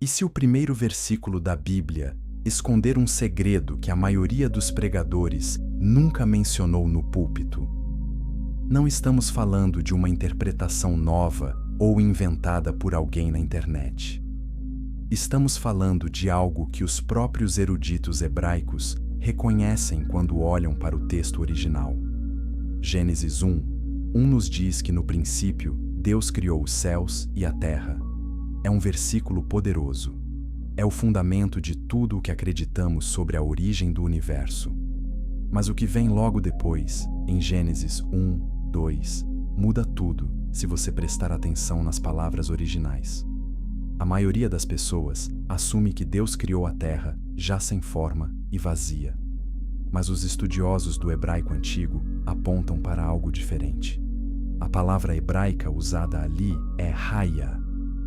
E se o primeiro versículo da Bíblia esconder um segredo que a maioria dos pregadores nunca mencionou no púlpito? Não estamos falando de uma interpretação nova ou inventada por alguém na internet. Estamos falando de algo que os próprios eruditos hebraicos reconhecem quando olham para o texto original. Gênesis 1 nos diz que no princípio Deus criou os céus e a terra. É um versículo poderoso. É o fundamento de tudo o que acreditamos sobre a origem do universo. Mas o que vem logo depois, em Gênesis 1:2, muda tudo se você prestar atenção nas palavras originais. A maioria das pessoas assume que Deus criou a terra já sem forma e vazia. Mas os estudiosos do hebraico antigo apontam para algo diferente. A palavra hebraica usada ali é Haya,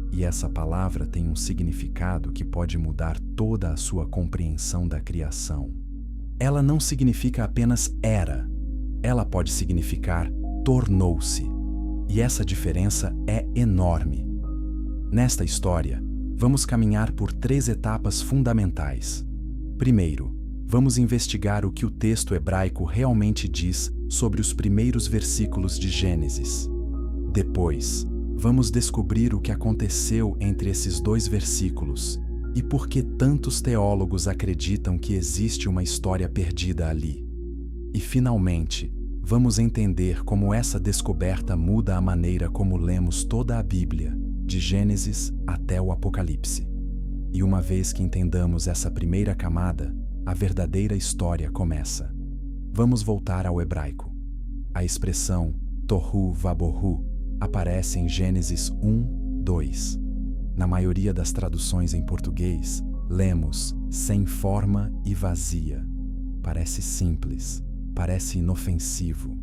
e essa palavra tem um significado que pode mudar toda a sua compreensão da criação. Ela não significa apenas era, ela pode significar tornou-se. E essa diferença é enorme. Nesta história, vamos caminhar por 3 etapas fundamentais. Primeiro, vamos investigar o que o texto hebraico realmente diz sobre os primeiros versículos de Gênesis. Depois, vamos descobrir o que aconteceu entre esses 2 versículos e por que tantos teólogos acreditam que existe uma história perdida ali. E, finalmente, vamos entender como essa descoberta muda a maneira como lemos toda a Bíblia, de Gênesis até o Apocalipse. E uma vez que entendamos essa primeira camada, a verdadeira história começa. Vamos voltar ao hebraico. A expressão tohu vabohu aparece em Gênesis 1:2. Na maioria das traduções em português, lemos sem forma e vazia. Parece simples, parece inofensivo.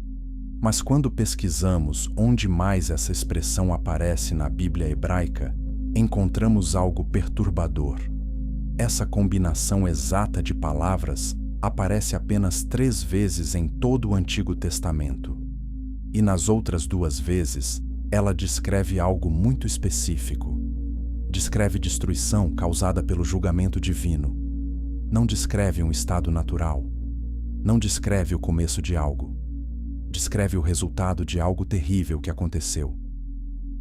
Mas quando pesquisamos onde mais essa expressão aparece na Bíblia hebraica, encontramos algo perturbador. Essa combinação exata de palavras aparece apenas 3 vezes em todo o Antigo Testamento. E nas outras 2 vezes, ela descreve algo muito específico. Descreve destruição causada pelo julgamento divino. Não descreve um estado natural. Não descreve o começo de algo. Descreve o resultado de algo terrível que aconteceu.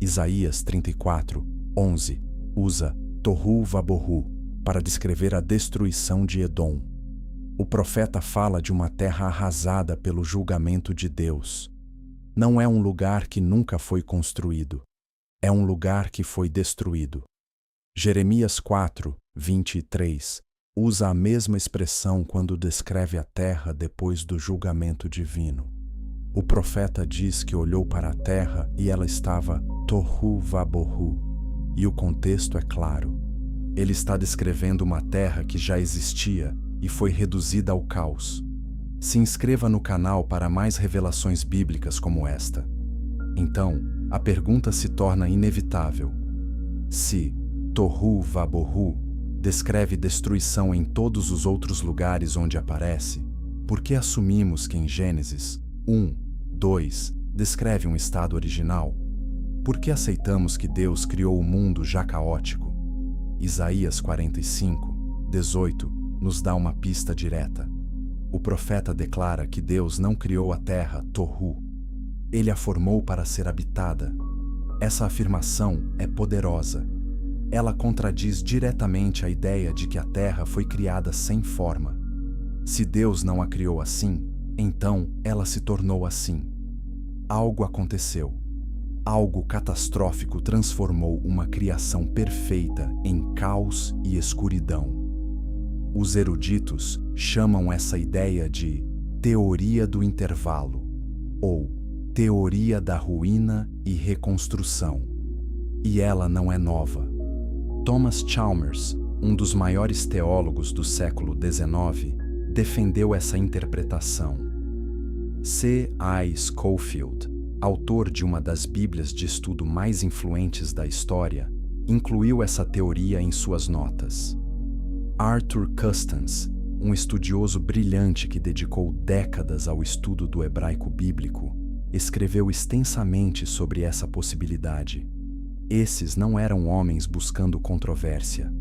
Isaías 34:11 usa tohu vabohu para descrever a destruição de Edom. O profeta fala de uma terra arrasada pelo julgamento de Deus. Não é um lugar que nunca foi construído. É um lugar que foi destruído. Jeremias 4:23 usa a mesma expressão quando descreve a terra depois do julgamento divino. O profeta diz que olhou para a terra e ela estava tohu vabohu. E o contexto é claro. Ele está descrevendo uma terra que já existia e foi reduzida ao caos. Se inscreva no canal para mais revelações bíblicas como esta. Então, a pergunta se torna inevitável. Se tohu vabohu descreve destruição em todos os outros lugares onde aparece, por que assumimos que em Gênesis 1:2 descreve um estado original? Por que aceitamos que Deus criou o mundo já caótico? Isaías 45:18 nos dá uma pista direta. O profeta declara que Deus não criou a terra tohu. Ele a formou para ser habitada. Essa afirmação é poderosa. Ela contradiz diretamente a ideia de que a terra foi criada sem forma. Se Deus não a criou assim, então ela se tornou assim. Algo aconteceu. Algo catastrófico transformou uma criação perfeita em caos e escuridão. Os eruditos chamam essa ideia de teoria do intervalo, ou teoria da ruína e reconstrução. E ela não é nova. Thomas Chalmers, um dos maiores teólogos do século XIX, defendeu essa interpretação. C.I. Scofield, autor de uma das Bíblias de estudo mais influentes da história, incluiu essa teoria em suas notas. Arthur Custance, um estudioso brilhante que dedicou décadas ao estudo do hebraico bíblico, escreveu extensamente sobre essa possibilidade. Esses não eram homens buscando controvérsia.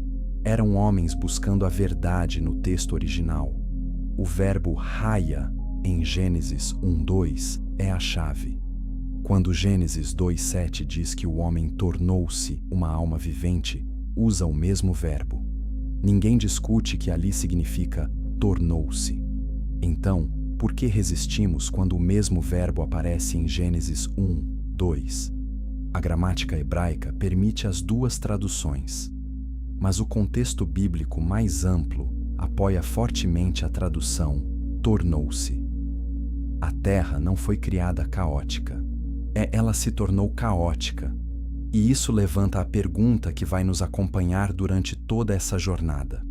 Eram homens buscando a verdade no texto original. O verbo raya, em Gênesis 1:2, é a chave. Quando Gênesis 2:7 diz que o homem tornou-se uma alma vivente, usa o mesmo verbo. Ninguém discute que ali significa tornou-se. Então, por que resistimos quando o mesmo verbo aparece em Gênesis 1:2? A gramática hebraica permite as duas traduções, mas o contexto bíblico mais amplo apoia fortemente a tradução tornou-se. A terra não foi criada caótica. Ela se tornou caótica. E isso levanta a pergunta que vai nos acompanhar durante toda essa jornada.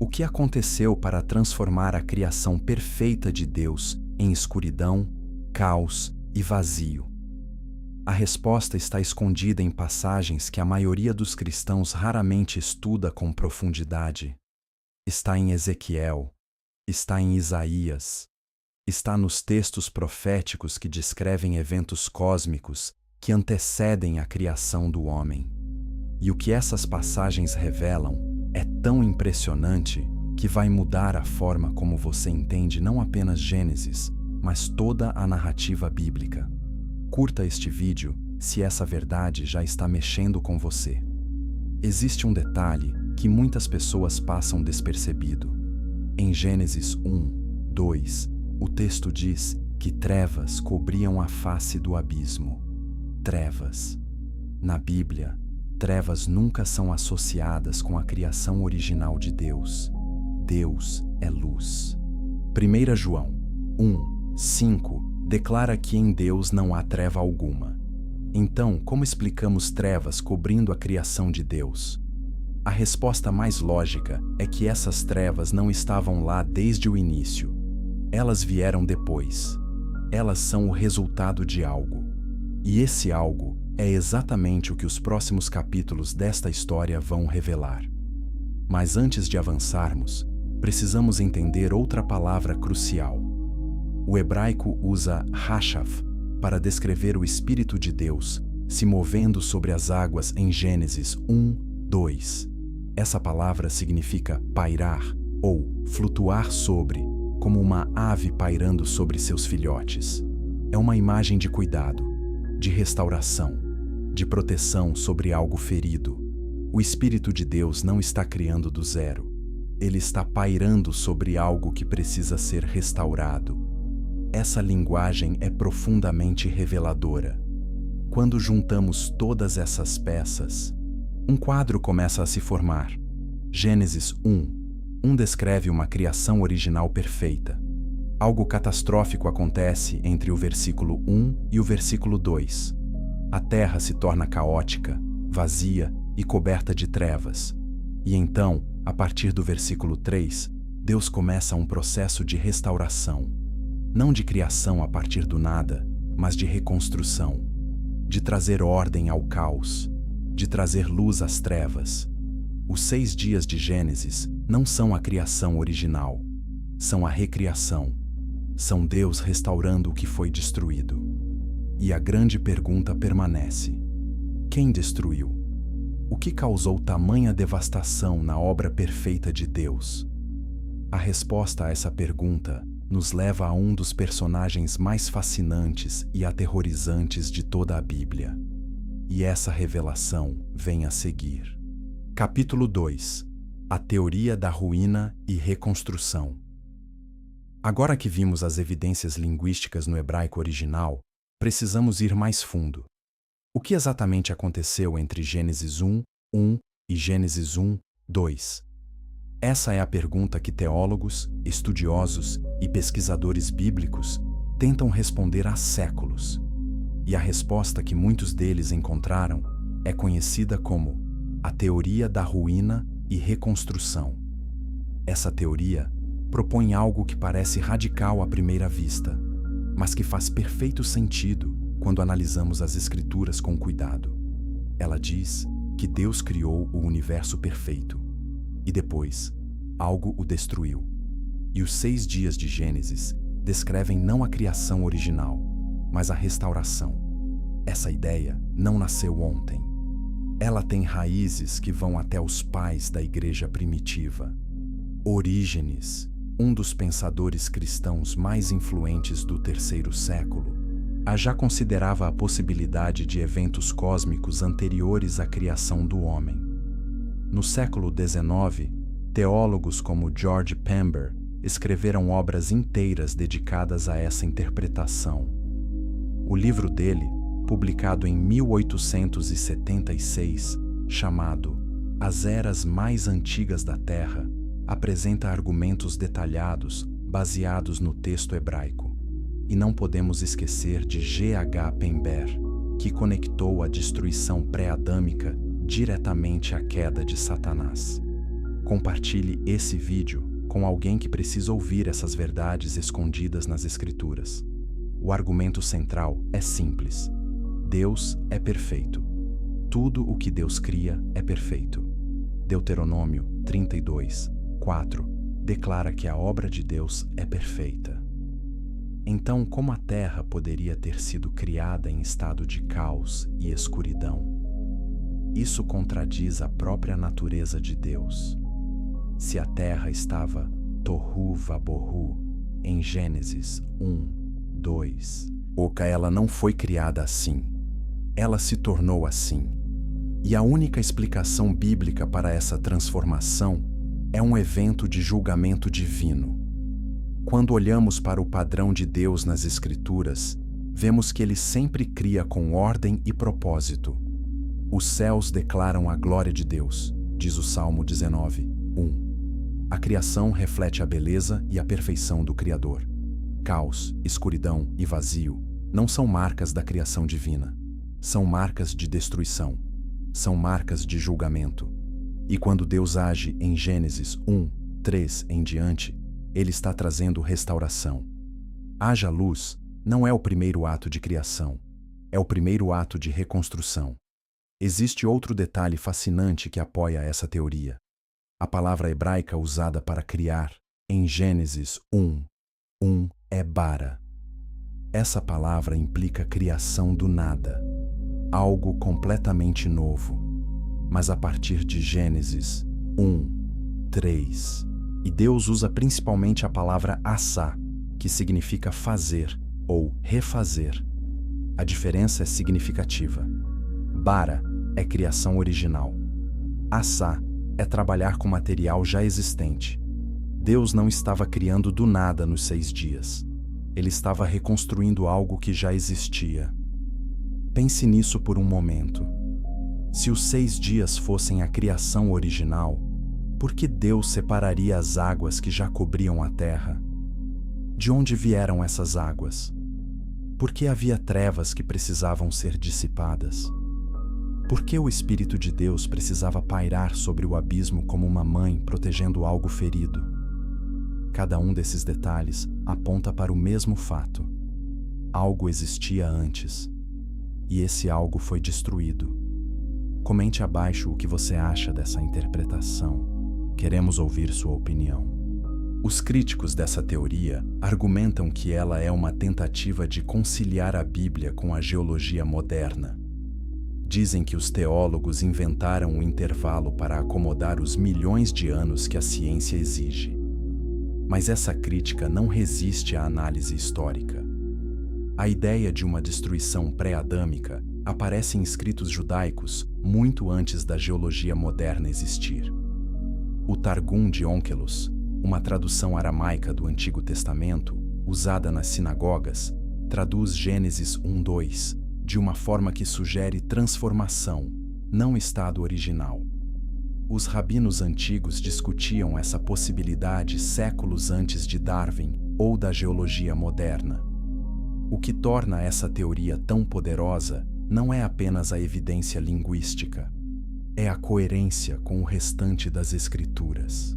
O que aconteceu para transformar a criação perfeita de Deus em escuridão, caos e vazio? A resposta está escondida em passagens que a maioria dos cristãos raramente estuda com profundidade. Está em Ezequiel, está em Isaías, está nos textos proféticos que descrevem eventos cósmicos que antecedem a criação do homem. E o que essas passagens revelam é tão impressionante que vai mudar a forma como você entende não apenas Gênesis, mas toda a narrativa bíblica. Curta este vídeo se essa verdade já está mexendo com você. Existe um detalhe que muitas pessoas passam despercebido. Em Gênesis 1:2, o texto diz que trevas cobriam a face do abismo. Trevas. Na Bíblia, trevas nunca são associadas com a criação original de Deus. Deus é luz. 1 João 1:5 declara que em Deus não há treva alguma. Então, como explicamos trevas cobrindo a criação de Deus? A resposta mais lógica é que essas trevas não estavam lá desde o início. Elas vieram depois. Elas são o resultado de algo. E esse algo é exatamente o que os próximos capítulos desta história vão revelar. Mas antes de avançarmos, precisamos entender outra palavra crucial. O hebraico usa Hashaf para descrever o Espírito de Deus se movendo sobre as águas em Gênesis 1:2. Essa palavra significa pairar ou flutuar sobre, como uma ave pairando sobre seus filhotes. É uma imagem de cuidado, de restauração, de proteção sobre algo ferido. O Espírito de Deus não está criando do zero. Ele está pairando sobre algo que precisa ser restaurado. Essa linguagem é profundamente reveladora. Quando juntamos todas essas peças, um quadro começa a se formar. Gênesis 1:1 descreve uma criação original perfeita. Algo catastrófico acontece entre o versículo 1 e o versículo 2. A terra se torna caótica, vazia e coberta de trevas. E então, a partir do versículo 3, Deus começa um processo de restauração. Não de criação a partir do nada, mas de reconstrução. De trazer ordem ao caos. De trazer luz às trevas. Os 6 dias de Gênesis não são a criação original. São a recriação. São Deus restaurando o que foi destruído. E a grande pergunta permanece: quem destruiu? O que causou tamanha devastação na obra perfeita de Deus? A resposta a essa pergunta nos leva a um dos personagens mais fascinantes e aterrorizantes de toda a Bíblia. E essa revelação vem a seguir. Capítulo 2. A teoria da ruína e reconstrução. Agora que vimos as evidências linguísticas no hebraico original, precisamos ir mais fundo. O que exatamente aconteceu entre Gênesis 1:1 e Gênesis 1:2? Essa é a pergunta que teólogos, estudiosos e pesquisadores bíblicos tentam responder há séculos. E a resposta que muitos deles encontraram é conhecida como a teoria da ruína e reconstrução. Essa teoria propõe algo que parece radical à primeira vista, mas que faz perfeito sentido quando analisamos as Escrituras com cuidado. Ela diz que Deus criou o universo perfeito e depois algo o destruiu. E os 6 dias de Gênesis descrevem não a criação original, mas a restauração. Essa ideia não nasceu ontem. Ela tem raízes que vão até os pais da igreja primitiva. Orígenes, um dos pensadores cristãos mais influentes do terceiro século, já considerava a possibilidade de eventos cósmicos anteriores à criação do homem. No século XIX, teólogos como George Pember escreveram obras inteiras dedicadas a essa interpretação. O livro dele, publicado em 1876, chamado As Eras Mais Antigas da Terra, apresenta argumentos detalhados baseados no texto hebraico. E não podemos esquecer de G. H. Pember, que conectou a destruição pré-adâmica diretamente à queda de Satanás. Compartilhe esse vídeo com alguém que precisa ouvir essas verdades escondidas nas Escrituras. O argumento central é simples. Deus é perfeito. Tudo o que Deus cria é perfeito. Deuteronômio 32, 4 declara que a obra de Deus é perfeita. Então, como a Terra poderia ter sido criada em estado de caos e escuridão? Isso contradiz a própria natureza de Deus. Se a Terra estava tohu vabohu em Gênesis 1, 2, ela não foi criada assim. Ela se tornou assim. E a única explicação bíblica para essa transformação é um evento de julgamento divino. Quando olhamos para o padrão de Deus nas Escrituras, vemos que ele sempre cria com ordem e propósito. Os céus declaram a glória de Deus, diz o Salmo 19, 1. A criação reflete a beleza e a perfeição do Criador. Caos, escuridão e vazio não são marcas da criação divina. São marcas de destruição. São marcas de julgamento. E quando Deus age em Gênesis 1, 3 em diante, Ele está trazendo restauração. Haja luz não é o primeiro ato de criação, é o primeiro ato de reconstrução. Existe outro detalhe fascinante que apoia essa teoria. A palavra hebraica usada para criar em Gênesis 1, 1 é bara. Essa palavra implica criação do nada, algo completamente novo. Mas a partir de Gênesis 1, 3, e Deus usa principalmente a palavra assá, que significa fazer ou refazer. A diferença é significativa. Bara é criação original. Assá é trabalhar com material já existente. Deus não estava criando do nada nos 6 dias. Ele estava reconstruindo algo que já existia. Pense nisso por um momento. Se os 6 dias fossem a criação original, por que Deus separaria as águas que já cobriam a terra? De onde vieram essas águas? Por que havia trevas que precisavam ser dissipadas? Por que o Espírito de Deus precisava pairar sobre o abismo como uma mãe protegendo algo ferido? Cada um desses detalhes aponta para o mesmo fato. Algo existia antes, e esse algo foi destruído. Comente abaixo o que você acha dessa interpretação. Queremos ouvir sua opinião. Os críticos dessa teoria argumentam que ela é uma tentativa de conciliar a Bíblia com a geologia moderna. Dizem que os teólogos inventaram um intervalo para acomodar os milhões de anos que a ciência exige. Mas essa crítica não resiste à análise histórica. A ideia de uma destruição pré-adâmica aparece em escritos judaicos muito antes da geologia moderna existir. O Targum de Onkelos, uma tradução aramaica do Antigo Testamento, usada nas sinagogas, traduz Gênesis 1:2 de uma forma que sugere transformação, não estado original. Os rabinos antigos discutiam essa possibilidade séculos antes de Darwin ou da geologia moderna. O que torna essa teoria tão poderosa não é apenas a evidência linguística, é a coerência com o restante das Escrituras.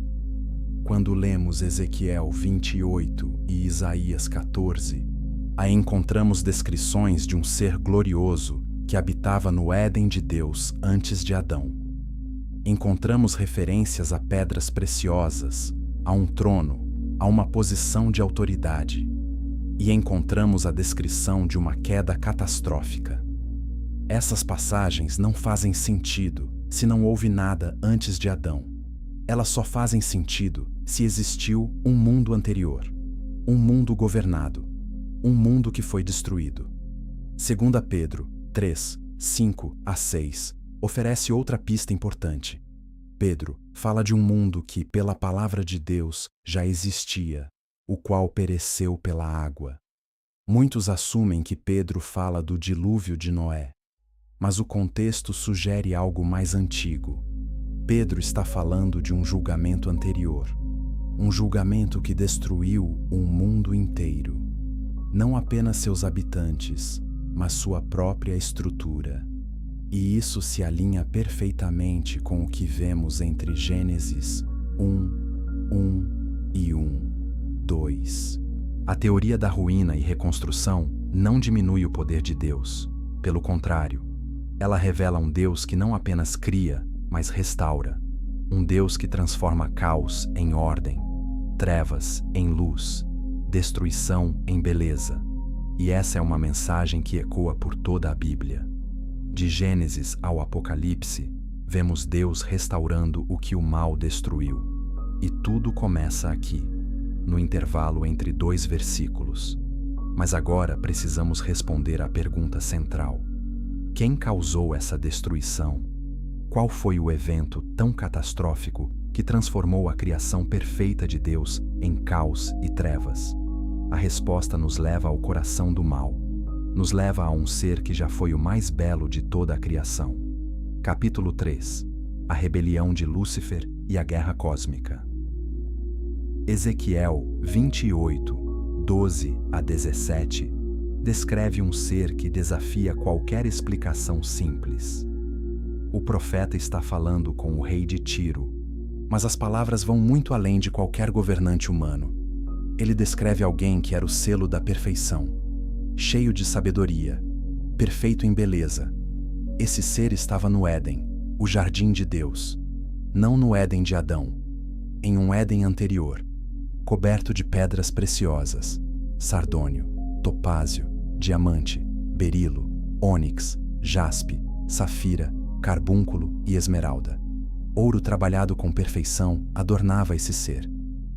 Quando lemos Ezequiel 28 e Isaías 14, aí encontramos descrições de um ser glorioso que habitava no Éden de Deus antes de Adão. Encontramos referências a pedras preciosas, a um trono, a uma posição de autoridade. E encontramos a descrição de uma queda catastrófica. Essas passagens não fazem sentido se não houve nada antes de Adão. Elas só fazem sentido se existiu um mundo anterior, um mundo governado, um mundo que foi destruído. 2 Pedro 3, 5 a 6 oferece outra pista importante. Pedro fala de um mundo que, pela palavra de Deus, já existia, o qual pereceu pela água. Muitos assumem que Pedro fala do dilúvio de Noé, mas o contexto sugere algo mais antigo. Pedro está falando de um julgamento anterior, um julgamento que destruiu um mundo inteiro. Não apenas seus habitantes, mas sua própria estrutura. E isso se alinha perfeitamente com o que vemos entre Gênesis 1 e 2. A teoria da ruína e reconstrução não diminui o poder de Deus. Pelo contrário, ela revela um Deus que não apenas cria, mas restaura. Um Deus que transforma caos em ordem, trevas em luz, destruição em beleza. E essa é uma mensagem que ecoa por toda a Bíblia. De Gênesis ao Apocalipse, vemos Deus restaurando o que o mal destruiu. E tudo começa aqui, no intervalo entre 2 versículos. Mas agora precisamos responder à pergunta central: quem causou essa destruição? Qual foi o evento tão catastrófico que transformou a criação perfeita de Deus em caos e trevas? A resposta nos leva ao coração do mal. Nos leva a um ser que já foi o mais belo de toda a criação. Capítulo 3. A rebelião de Lúcifer e a guerra cósmica. Ezequiel 28, 12 a 17 descreve um ser que desafia qualquer explicação simples. O profeta está falando com o rei de Tiro, mas as palavras vão muito além de qualquer governante humano. Ele descreve alguém que era o selo da perfeição, cheio de sabedoria, perfeito em beleza. Esse ser estava no Éden, o jardim de Deus, não no Éden de Adão, em um Éden anterior, coberto de pedras preciosas, sardônio, topázio, diamante, berilo, ônix, jaspe, safira, carbúnculo e esmeralda. Ouro trabalhado com perfeição adornava esse ser.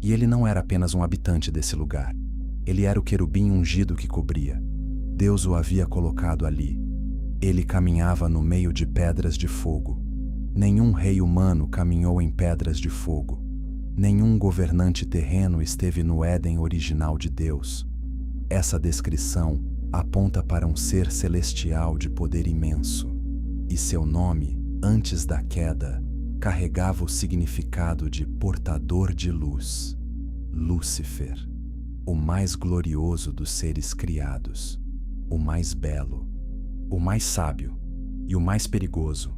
E ele não era apenas um habitante desse lugar. Ele era o querubim ungido que cobria. Deus o havia colocado ali. Ele caminhava no meio de pedras de fogo. Nenhum rei humano caminhou em pedras de fogo. Nenhum governante terreno esteve no Éden original de Deus. Essa descrição aponta para um ser celestial de poder imenso. E seu nome, antes da queda, carregava o significado de portador de luz. Lúcifer, o mais glorioso dos seres criados, o mais belo, o mais sábio e o mais perigoso.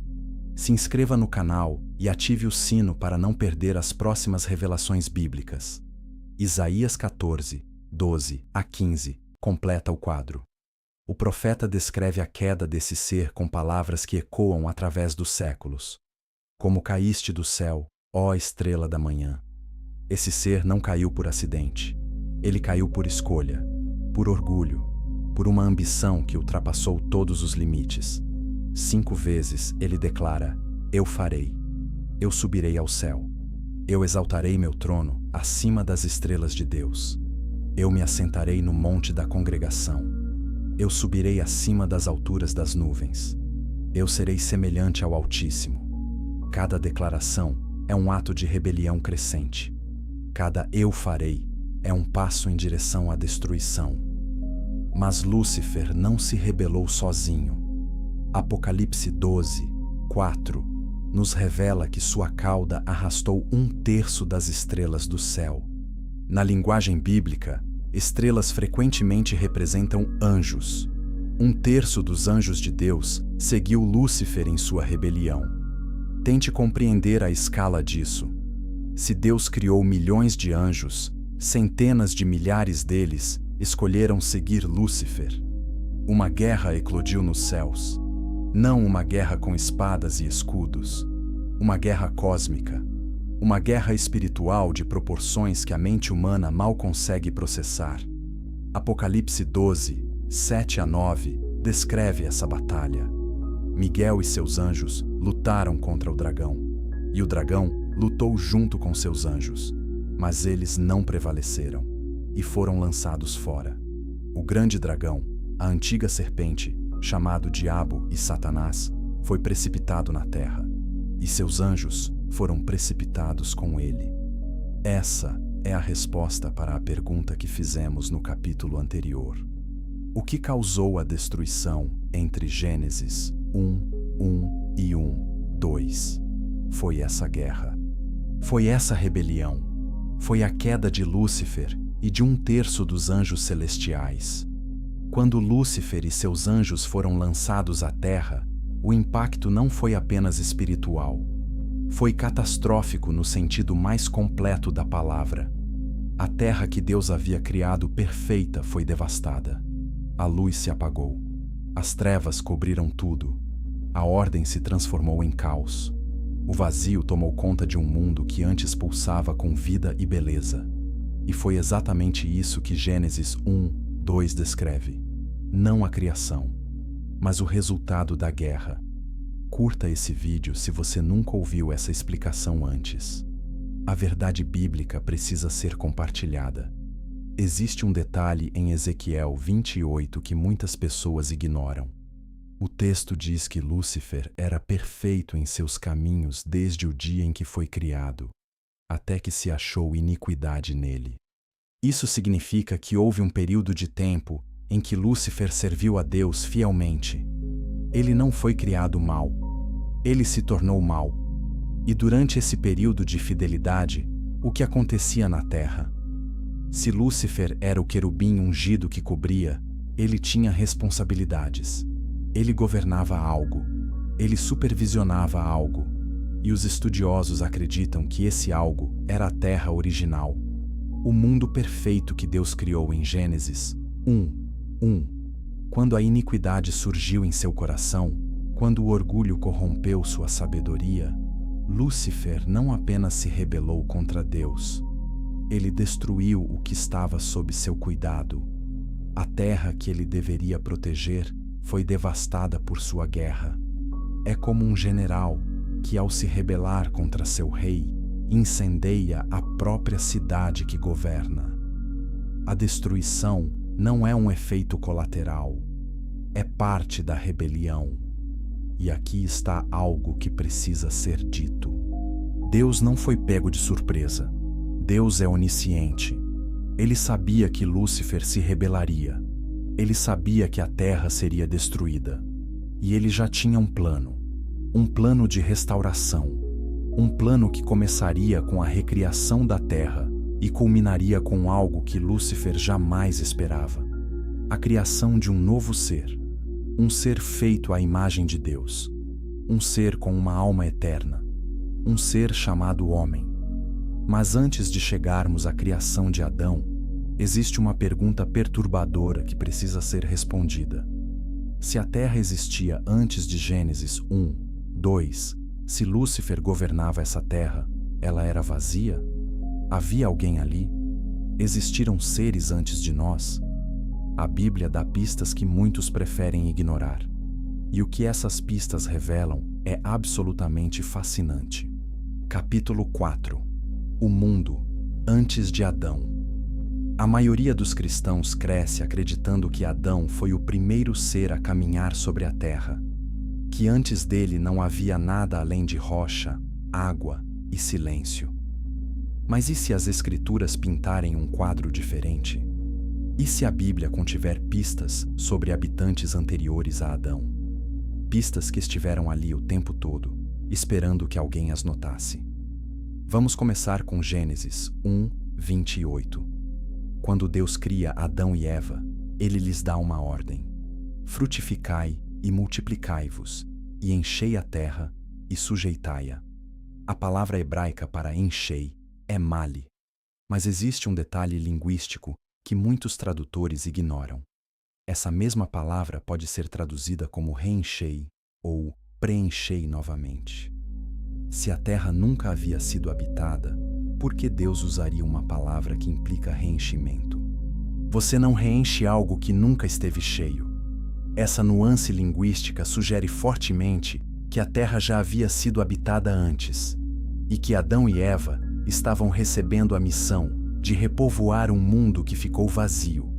Se inscreva no canal e ative o sino para não perder as próximas revelações bíblicas. Isaías 14, 12 a 15 completa o quadro. O profeta descreve a queda desse ser com palavras que ecoam através dos séculos. Como caíste do céu, ó estrela da manhã. Esse ser não caiu por acidente. Ele caiu por escolha, por orgulho, por uma ambição que ultrapassou todos os limites. 5 vezes ele declara: eu farei. Eu subirei ao céu. Eu exaltarei meu trono acima das estrelas de Deus. Eu me assentarei no monte da congregação. Eu subirei acima das alturas das nuvens. Eu serei semelhante ao Altíssimo. Cada declaração é um ato de rebelião crescente. Cada eu farei é um passo em direção à destruição. Mas Lúcifer não se rebelou sozinho. Apocalipse 12, 4 nos revela que sua cauda arrastou 1/3 das estrelas do céu. Na linguagem bíblica, estrelas frequentemente representam anjos. 1/3 dos anjos de Deus seguiu Lúcifer em sua rebelião. Tente compreender a escala disso. Se Deus criou milhões de anjos, centenas de milhares deles escolheram seguir Lúcifer. Uma guerra eclodiu nos céus. Não uma guerra com espadas e escudos. Uma guerra cósmica. Uma guerra espiritual de proporções que a mente humana mal consegue processar. Apocalipse 12, 7 a 9 descreve essa batalha. Miguel e seus anjos lutaram contra o dragão, e o dragão lutou junto com seus anjos, mas eles não prevaleceram e foram lançados fora. O grande dragão, a antiga serpente, chamado Diabo e Satanás, foi precipitado na terra, e seus anjos foram precipitados com ele. Essa é a resposta para a pergunta que fizemos no capítulo anterior. O que causou a destruição entre Gênesis 1:1 e 1:2? Foi essa guerra. Foi essa rebelião. Foi a queda de Lúcifer e de 1/3 dos anjos celestiais. Quando Lúcifer e seus anjos foram lançados à terra, o impacto não foi apenas espiritual. Foi catastrófico no sentido mais completo da palavra. A terra que Deus havia criado perfeita foi devastada. A luz se apagou. As trevas cobriram tudo. A ordem se transformou em caos. O vazio tomou conta de um mundo que antes pulsava com vida e beleza. E foi exatamente isso que Gênesis 1:2 descreve. Não a criação, mas o resultado da guerra. Curta esse vídeo se você nunca ouviu essa explicação antes. A verdade bíblica precisa ser compartilhada. Existe um detalhe em Ezequiel 28 que muitas pessoas ignoram. O texto diz que Lúcifer era perfeito em seus caminhos desde o dia em que foi criado, até que se achou iniquidade nele. Isso significa que houve um período de tempo em que Lúcifer serviu a Deus fielmente. Ele não foi criado mal. Ele se tornou mal. E durante esse período de fidelidade, o que acontecia na terra? Se Lúcifer era o querubim ungido que cobria, ele tinha responsabilidades. Ele governava algo. Ele supervisionava algo. E os estudiosos acreditam que esse algo era a terra original. O mundo perfeito que Deus criou em Gênesis 1:1. Quando a iniquidade surgiu em seu coração, quando o orgulho corrompeu sua sabedoria, Lúcifer não apenas se rebelou contra Deus, ele destruiu o que estava sob seu cuidado. A terra que ele deveria proteger foi devastada por sua guerra. É como um general que, ao se rebelar contra seu rei, incendeia a própria cidade que governa. A destruição não é um efeito colateral, é parte da rebelião. E aqui está algo que precisa ser dito. Deus não foi pego de surpresa. Deus é onisciente. Ele sabia que Lúcifer se rebelaria. Ele sabia que a terra seria destruída. E ele já tinha um plano de restauração. Um plano que começaria com a recriação da terra e culminaria com algo que Lúcifer jamais esperava: a criação de um novo ser. Um ser feito à imagem de Deus. Um ser com uma alma eterna. Um ser chamado homem. Mas antes de chegarmos à criação de Adão, existe uma pergunta perturbadora que precisa ser respondida. Se a terra existia antes de Gênesis 1:2, se Lúcifer governava essa terra, ela era vazia? Havia alguém ali? Existiram seres antes de nós? A Bíblia dá pistas que muitos preferem ignorar. E o que essas pistas revelam é absolutamente fascinante. Capítulo 4. O mundo antes de Adão. A maioria dos cristãos cresce acreditando que Adão foi o primeiro ser a caminhar sobre a terra, que antes dele não havia nada além de rocha, água e silêncio. Mas e se as Escrituras pintarem um quadro diferente? E se a Bíblia contiver pistas sobre habitantes anteriores a Adão? Pistas que estiveram ali o tempo todo, esperando que alguém as notasse. Vamos começar com Gênesis 1:28. Quando Deus cria Adão e Eva, ele lhes dá uma ordem: frutificai e multiplicai-vos, e enchei a terra e sujeitai-a. A palavra hebraica para enchei é mali. Mas existe um detalhe linguístico que muitos tradutores ignoram. Essa mesma palavra pode ser traduzida como reenchei ou preenchei novamente. Se a terra nunca havia sido habitada, por que Deus usaria uma palavra que implica reenchimento? Você não reenche algo que nunca esteve cheio. Essa nuance linguística sugere fortemente que a Terra já havia sido habitada antes, e que Adão e Eva estavam recebendo a missão de repovoar um mundo que ficou vazio.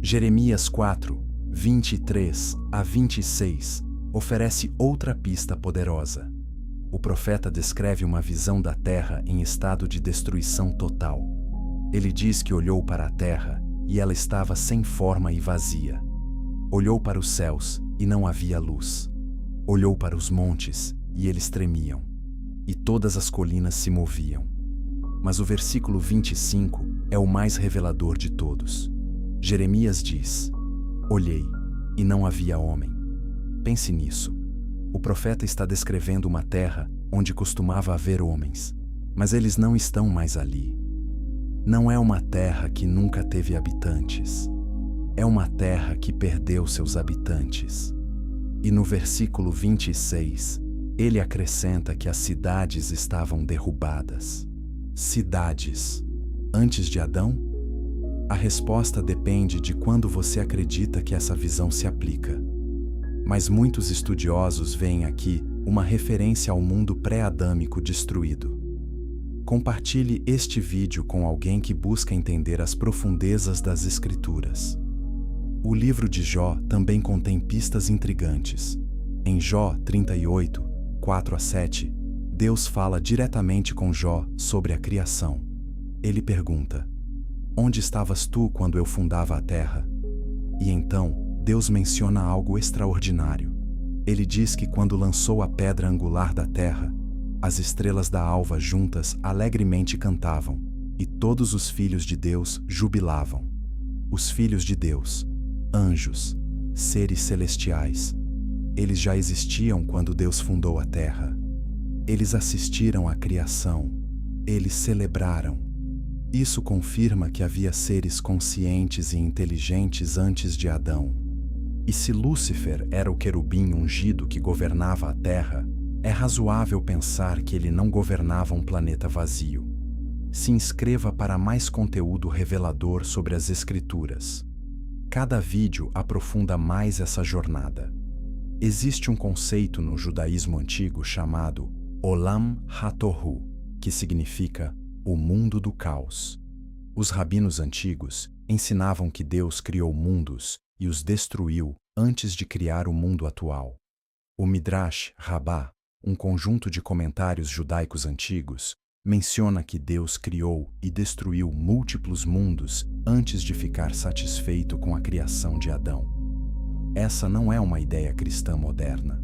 Jeremias 4, 23 a 26 oferece outra pista poderosa. O profeta descreve uma visão da Terra em estado de destruição total. Ele diz que olhou para a Terra e ela estava sem forma e vazia. Olhou para os céus e não havia luz. Olhou para os montes e eles tremiam, e todas as colinas se moviam. Mas o versículo 25 é o mais revelador de todos. Jeremias diz: Olhei, e não havia homem. Pense nisso. O profeta está descrevendo uma terra onde costumava haver homens, mas eles não estão mais ali. Não é uma terra que nunca teve habitantes. É uma terra que perdeu seus habitantes. E no versículo 26, ele acrescenta que as cidades estavam derrubadas. Cidades. Antes de Adão? A resposta depende de quando você acredita que essa visão se aplica. Mas muitos estudiosos veem aqui uma referência ao mundo pré-adâmico destruído. Compartilhe este vídeo com alguém que busca entender as profundezas das Escrituras. O livro de Jó também contém pistas intrigantes. Em Jó 38, 4 a 7, Deus fala diretamente com Jó sobre a criação. Ele pergunta: Onde estavas tu quando eu fundava a terra? E então, Deus menciona algo extraordinário. Ele diz que quando lançou a pedra angular da terra, as estrelas da alva juntas alegremente cantavam, e todos os filhos de Deus jubilavam. Os filhos de Deus, anjos, seres celestiais, eles já existiam quando Deus fundou a terra. Eles assistiram à criação, eles celebraram. Isso confirma que havia seres conscientes e inteligentes antes de Adão. E se Lúcifer era o querubim ungido que governava a terra, é razoável pensar que ele não governava um planeta vazio. Se inscreva para mais conteúdo revelador sobre as Escrituras. Cada vídeo aprofunda mais essa jornada. Existe um conceito no judaísmo antigo chamado Olam HaTohu, que significa o mundo do caos. Os rabinos antigos ensinavam que Deus criou mundos e os destruiu antes de criar o mundo atual. O Midrash Rabbah, um conjunto de comentários judaicos antigos, menciona que Deus criou e destruiu múltiplos mundos antes de ficar satisfeito com a criação de Adão. Essa não é uma ideia cristã moderna.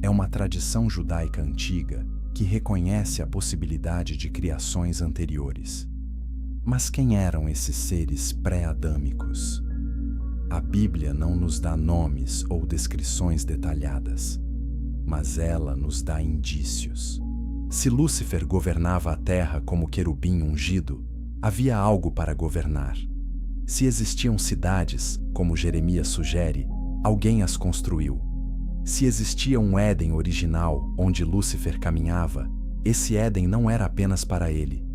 É uma tradição judaica antiga que reconhece a possibilidade de criações anteriores. Mas quem eram esses seres pré-adâmicos? A Bíblia não nos dá nomes ou descrições detalhadas, mas ela nos dá indícios. Se Lúcifer governava a terra como querubim ungido, havia algo para governar. Se existiam cidades, como Jeremias sugere, alguém as construiu. Se existia um Éden original onde Lúcifer caminhava, esse Éden não era apenas para ele.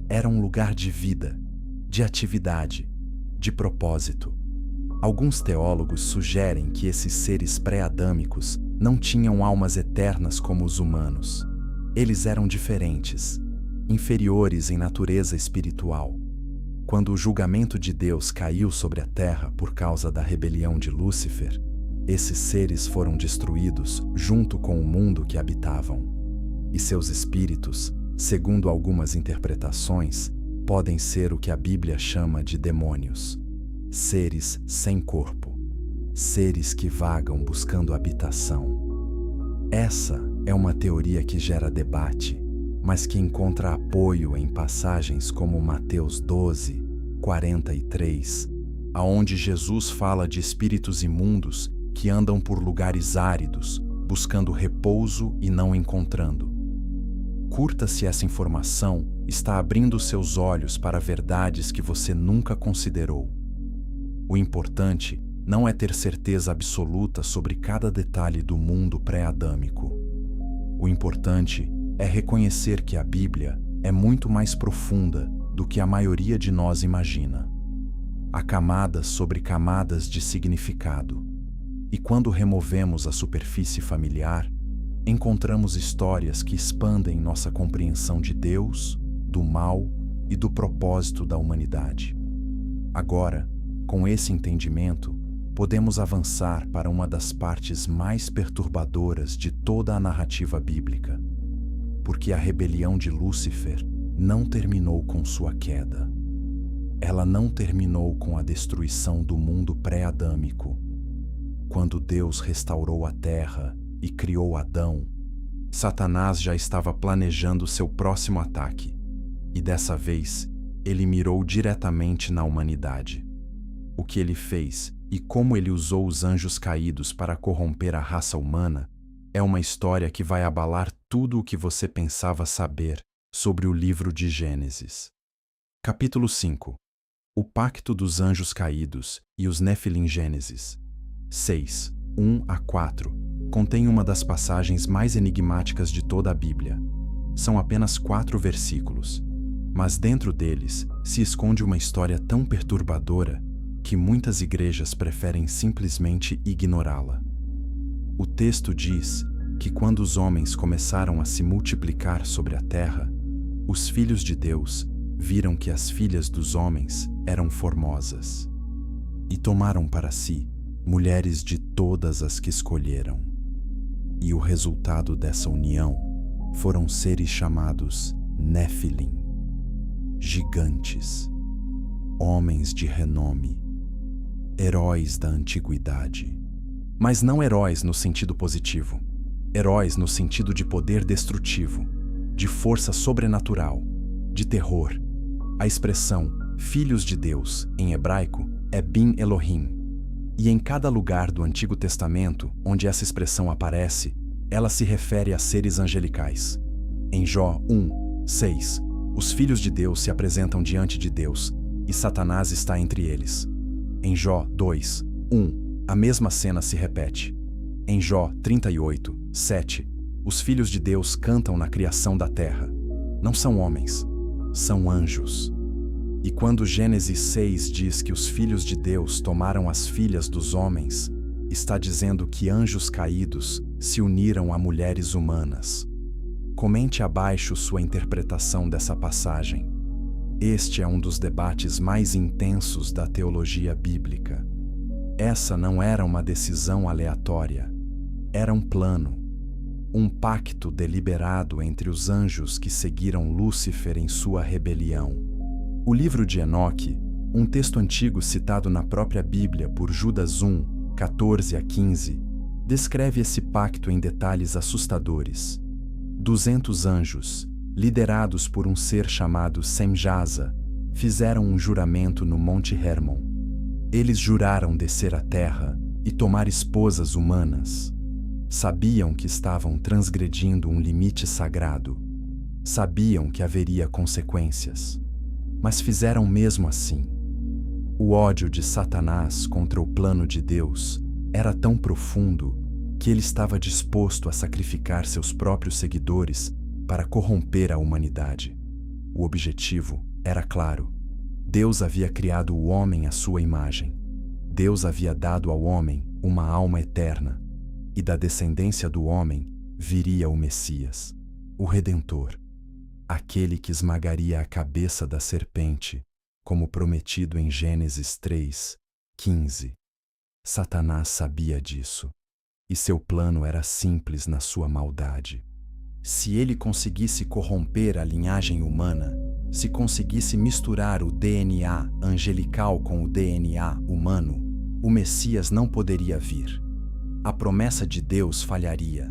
Era um lugar de vida, de atividade, de propósito. Alguns teólogos sugerem que esses seres pré-adâmicos não tinham almas eternas como os humanos. Eles eram diferentes, inferiores em natureza espiritual. Quando o julgamento de Deus caiu sobre a terra por causa da rebelião de Lúcifer, esses seres foram destruídos junto com o mundo que habitavam. E seus espíritos, segundo algumas interpretações, podem ser o que a Bíblia chama de demônios. Seres sem corpo. Seres que vagam buscando habitação. Essa é uma teoria que gera debate, mas que encontra apoio em passagens como Mateus 12, 43, aonde Jesus fala de espíritos imundos que andam por lugares áridos, buscando repouso e não encontrando. Curta-se essa informação, está abrindo seus olhos para verdades que você nunca considerou. O importante não é ter certeza absoluta sobre cada detalhe do mundo pré-adâmico. O importante é reconhecer que a Bíblia é muito mais profunda do que a maioria de nós imagina. Há camadas sobre camadas de significado. E quando removemos a superfície familiar, encontramos histórias que expandem nossa compreensão de Deus, do mal e do propósito da humanidade. Agora, com esse entendimento, podemos avançar para uma das partes mais perturbadoras de toda a narrativa bíblica, porque a rebelião de Lúcifer não terminou com sua queda. Ela não terminou com a destruição do mundo pré-adâmico. Quando Deus restaurou a terra e criou Adão, Satanás já estava planejando seu próximo ataque, e dessa vez ele mirou diretamente na humanidade. O que ele fez e como ele usou os anjos caídos para corromper a raça humana é uma história que vai abalar tudo o que você pensava saber sobre o livro de Gênesis. Capítulo 5. O Pacto dos Anjos Caídos e os Nefilim. Gênesis 6, 1 a 4, contém uma das passagens mais enigmáticas de toda a Bíblia. São apenas 4 versículos, mas dentro deles se esconde uma história tão perturbadora que muitas igrejas preferem simplesmente ignorá-la. O texto diz que quando os homens começaram a se multiplicar sobre a terra, os filhos de Deus viram que as filhas dos homens eram formosas e tomaram para si mulheres de todas as que escolheram. E o resultado dessa união foram seres chamados Nefilim, gigantes, homens de renome, heróis da antiguidade. Mas não heróis no sentido positivo, heróis no sentido de poder destrutivo, de força sobrenatural, de terror. A expressão filhos de Deus, em hebraico, é Bin Elohim. E em cada lugar do Antigo Testamento onde essa expressão aparece, ela se refere a seres angelicais. Em Jó 1, 6, os filhos de Deus se apresentam diante de Deus e Satanás está entre eles. Em Jó 2, 1, a mesma cena se repete. Em Jó 38, 7, os filhos de Deus cantam na criação da terra. Não são homens, são anjos. E quando Gênesis 6 diz que os filhos de Deus tomaram as filhas dos homens, está dizendo que anjos caídos se uniram a mulheres humanas. Comente abaixo sua interpretação dessa passagem. Este é um dos debates mais intensos da teologia bíblica. Essa não era uma decisão aleatória, era um plano, um pacto deliberado entre os anjos que seguiram Lúcifer em sua rebelião. O livro de Enoque, um texto antigo citado na própria Bíblia por Judas 1, 14 a 15, descreve esse pacto em detalhes assustadores. 200 anjos, liderados por um ser chamado Semjaza, fizeram um juramento no Monte Hermon. Eles juraram descer à terra e tomar esposas humanas. Sabiam que estavam transgredindo um limite sagrado. Sabiam que haveria consequências. Mas fizeram mesmo assim. O ódio de Satanás contra o plano de Deus era tão profundo que ele estava disposto a sacrificar seus próprios seguidores para corromper a humanidade. O objetivo era claro. Deus havia criado o homem à sua imagem. Deus havia dado ao homem uma alma eterna, e da descendência do homem viria o Messias, o Redentor, aquele que esmagaria a cabeça da serpente, como prometido em Gênesis 3, 15. Satanás sabia disso, e seu plano era simples na sua maldade. Se ele conseguisse corromper a linhagem humana, se conseguisse misturar o DNA angelical com o DNA humano, o Messias não poderia vir. A promessa de Deus falharia.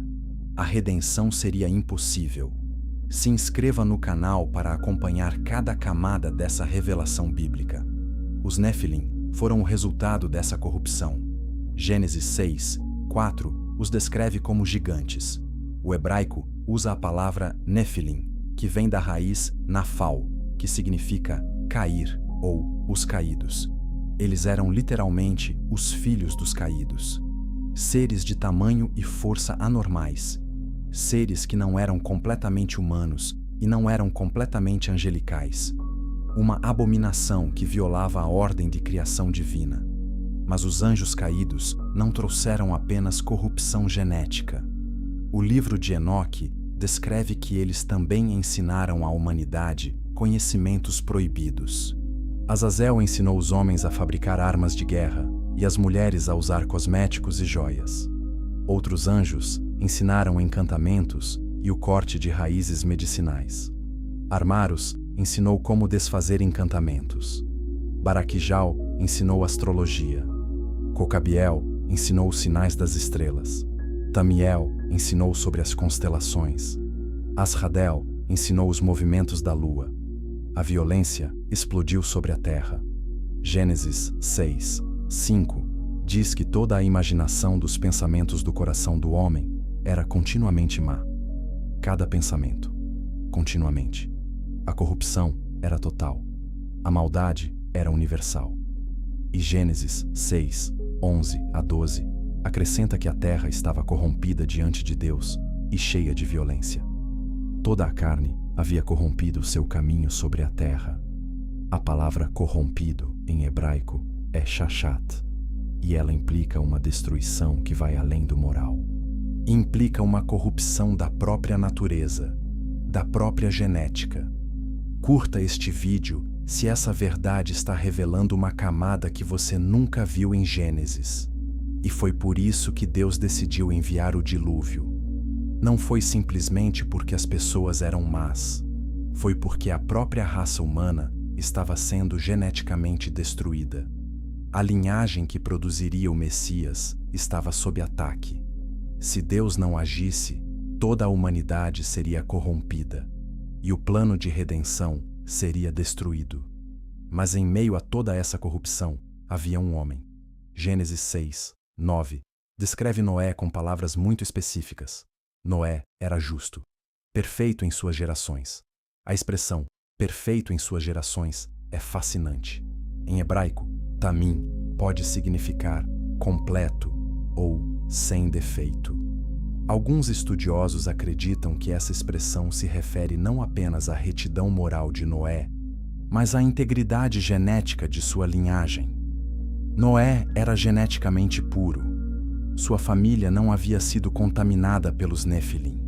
A redenção seria impossível. Se inscreva no canal para acompanhar cada camada dessa revelação bíblica. Os Nefilim foram o resultado dessa corrupção. Gênesis 6, 4 os descreve como gigantes. O hebraico usa a palavra Nefilim, que vem da raiz Nafal, que significa cair ou os caídos. Eles eram literalmente os filhos dos caídos. Seres de tamanho e força anormais. Seres que não eram completamente humanos e não eram completamente angelicais. Uma abominação que violava a ordem de criação divina. Mas os anjos caídos não trouxeram apenas corrupção genética. O livro de Enoque descreve que eles também ensinaram à humanidade conhecimentos proibidos. Azazel ensinou os homens a fabricar armas de guerra e as mulheres a usar cosméticos e joias. Outros anjos ensinaram encantamentos e o corte de raízes medicinais. Armaros ensinou como desfazer encantamentos. Baraquijal ensinou astrologia. Cocabiel ensinou os sinais das estrelas. Tamiel ensinou sobre as constelações. Asradel ensinou os movimentos da lua. A violência explodiu sobre a terra. Gênesis 6, 5 diz que toda a imaginação dos pensamentos do coração do homem era continuamente má. Cada pensamento, continuamente. A corrupção era total. A maldade era universal. E Gênesis 6, 11 a 12 acrescenta que a terra estava corrompida diante de Deus e cheia de violência. Toda a carne havia corrompido o seu caminho sobre a terra. A palavra corrompido, em hebraico, é shachat, e ela implica uma destruição que vai além do moral. Implica uma corrupção da própria natureza, da própria genética. Curta este vídeo se essa verdade está revelando uma camada que você nunca viu em Gênesis. E foi por isso que Deus decidiu enviar o dilúvio. Não foi simplesmente porque as pessoas eram más. Foi porque a própria raça humana estava sendo geneticamente destruída. A linhagem que produziria o Messias estava sob ataque. Se Deus não agisse, toda a humanidade seria corrompida e o plano de redenção seria destruído. Mas em meio a toda essa corrupção, havia um homem. Gênesis 6, 9 descreve Noé com palavras muito específicas. Noé era justo, perfeito em suas gerações. A expressão perfeito em suas gerações é fascinante. Em hebraico, tamim pode significar completo ou sem defeito. Alguns estudiosos acreditam que essa expressão se refere não apenas à retidão moral de Noé, mas à integridade genética de sua linhagem. Noé era geneticamente puro. Sua família não havia sido contaminada pelos Nefilim.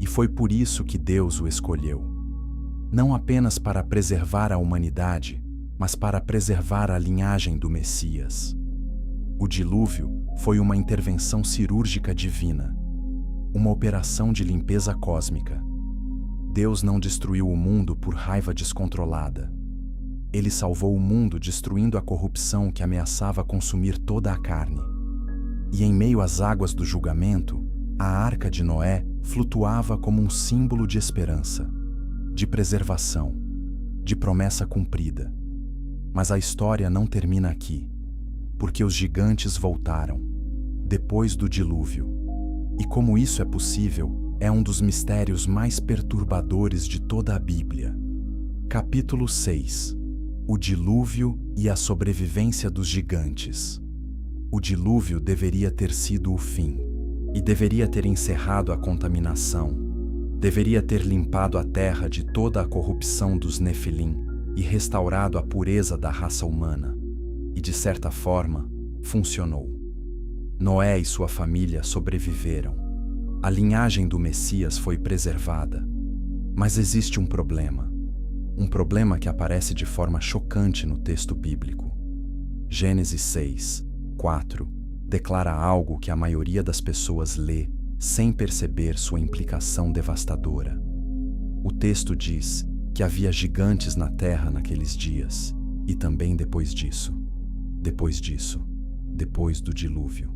E foi por isso que Deus o escolheu. Não apenas para preservar a humanidade, mas para preservar a linhagem do Messias. O dilúvio foi uma intervenção cirúrgica divina, uma operação de limpeza cósmica. Deus não destruiu o mundo por raiva descontrolada. Ele salvou o mundo destruindo a corrupção que ameaçava consumir toda a carne. E em meio às águas do julgamento, a arca de Noé flutuava como um símbolo de esperança, de preservação, de promessa cumprida. Mas a história não termina aqui, porque os gigantes voltaram, depois do dilúvio. E como isso é possível, é um dos mistérios mais perturbadores de toda a Bíblia. Capítulo 6. O dilúvio e a sobrevivência dos gigantes. O dilúvio deveria ter sido o fim, e deveria ter encerrado a contaminação, deveria ter limpado a terra de toda a corrupção dos Nefilim e restaurado a pureza da raça humana. E de certa forma, funcionou. Noé e sua família sobreviveram. A linhagem do Messias foi preservada. Mas existe um problema. Um problema que aparece de forma chocante no texto bíblico. Gênesis 6, 4 declara algo que a maioria das pessoas lê sem perceber sua implicação devastadora. O texto diz que havia gigantes na terra naqueles dias, e também depois disso. Depois do dilúvio.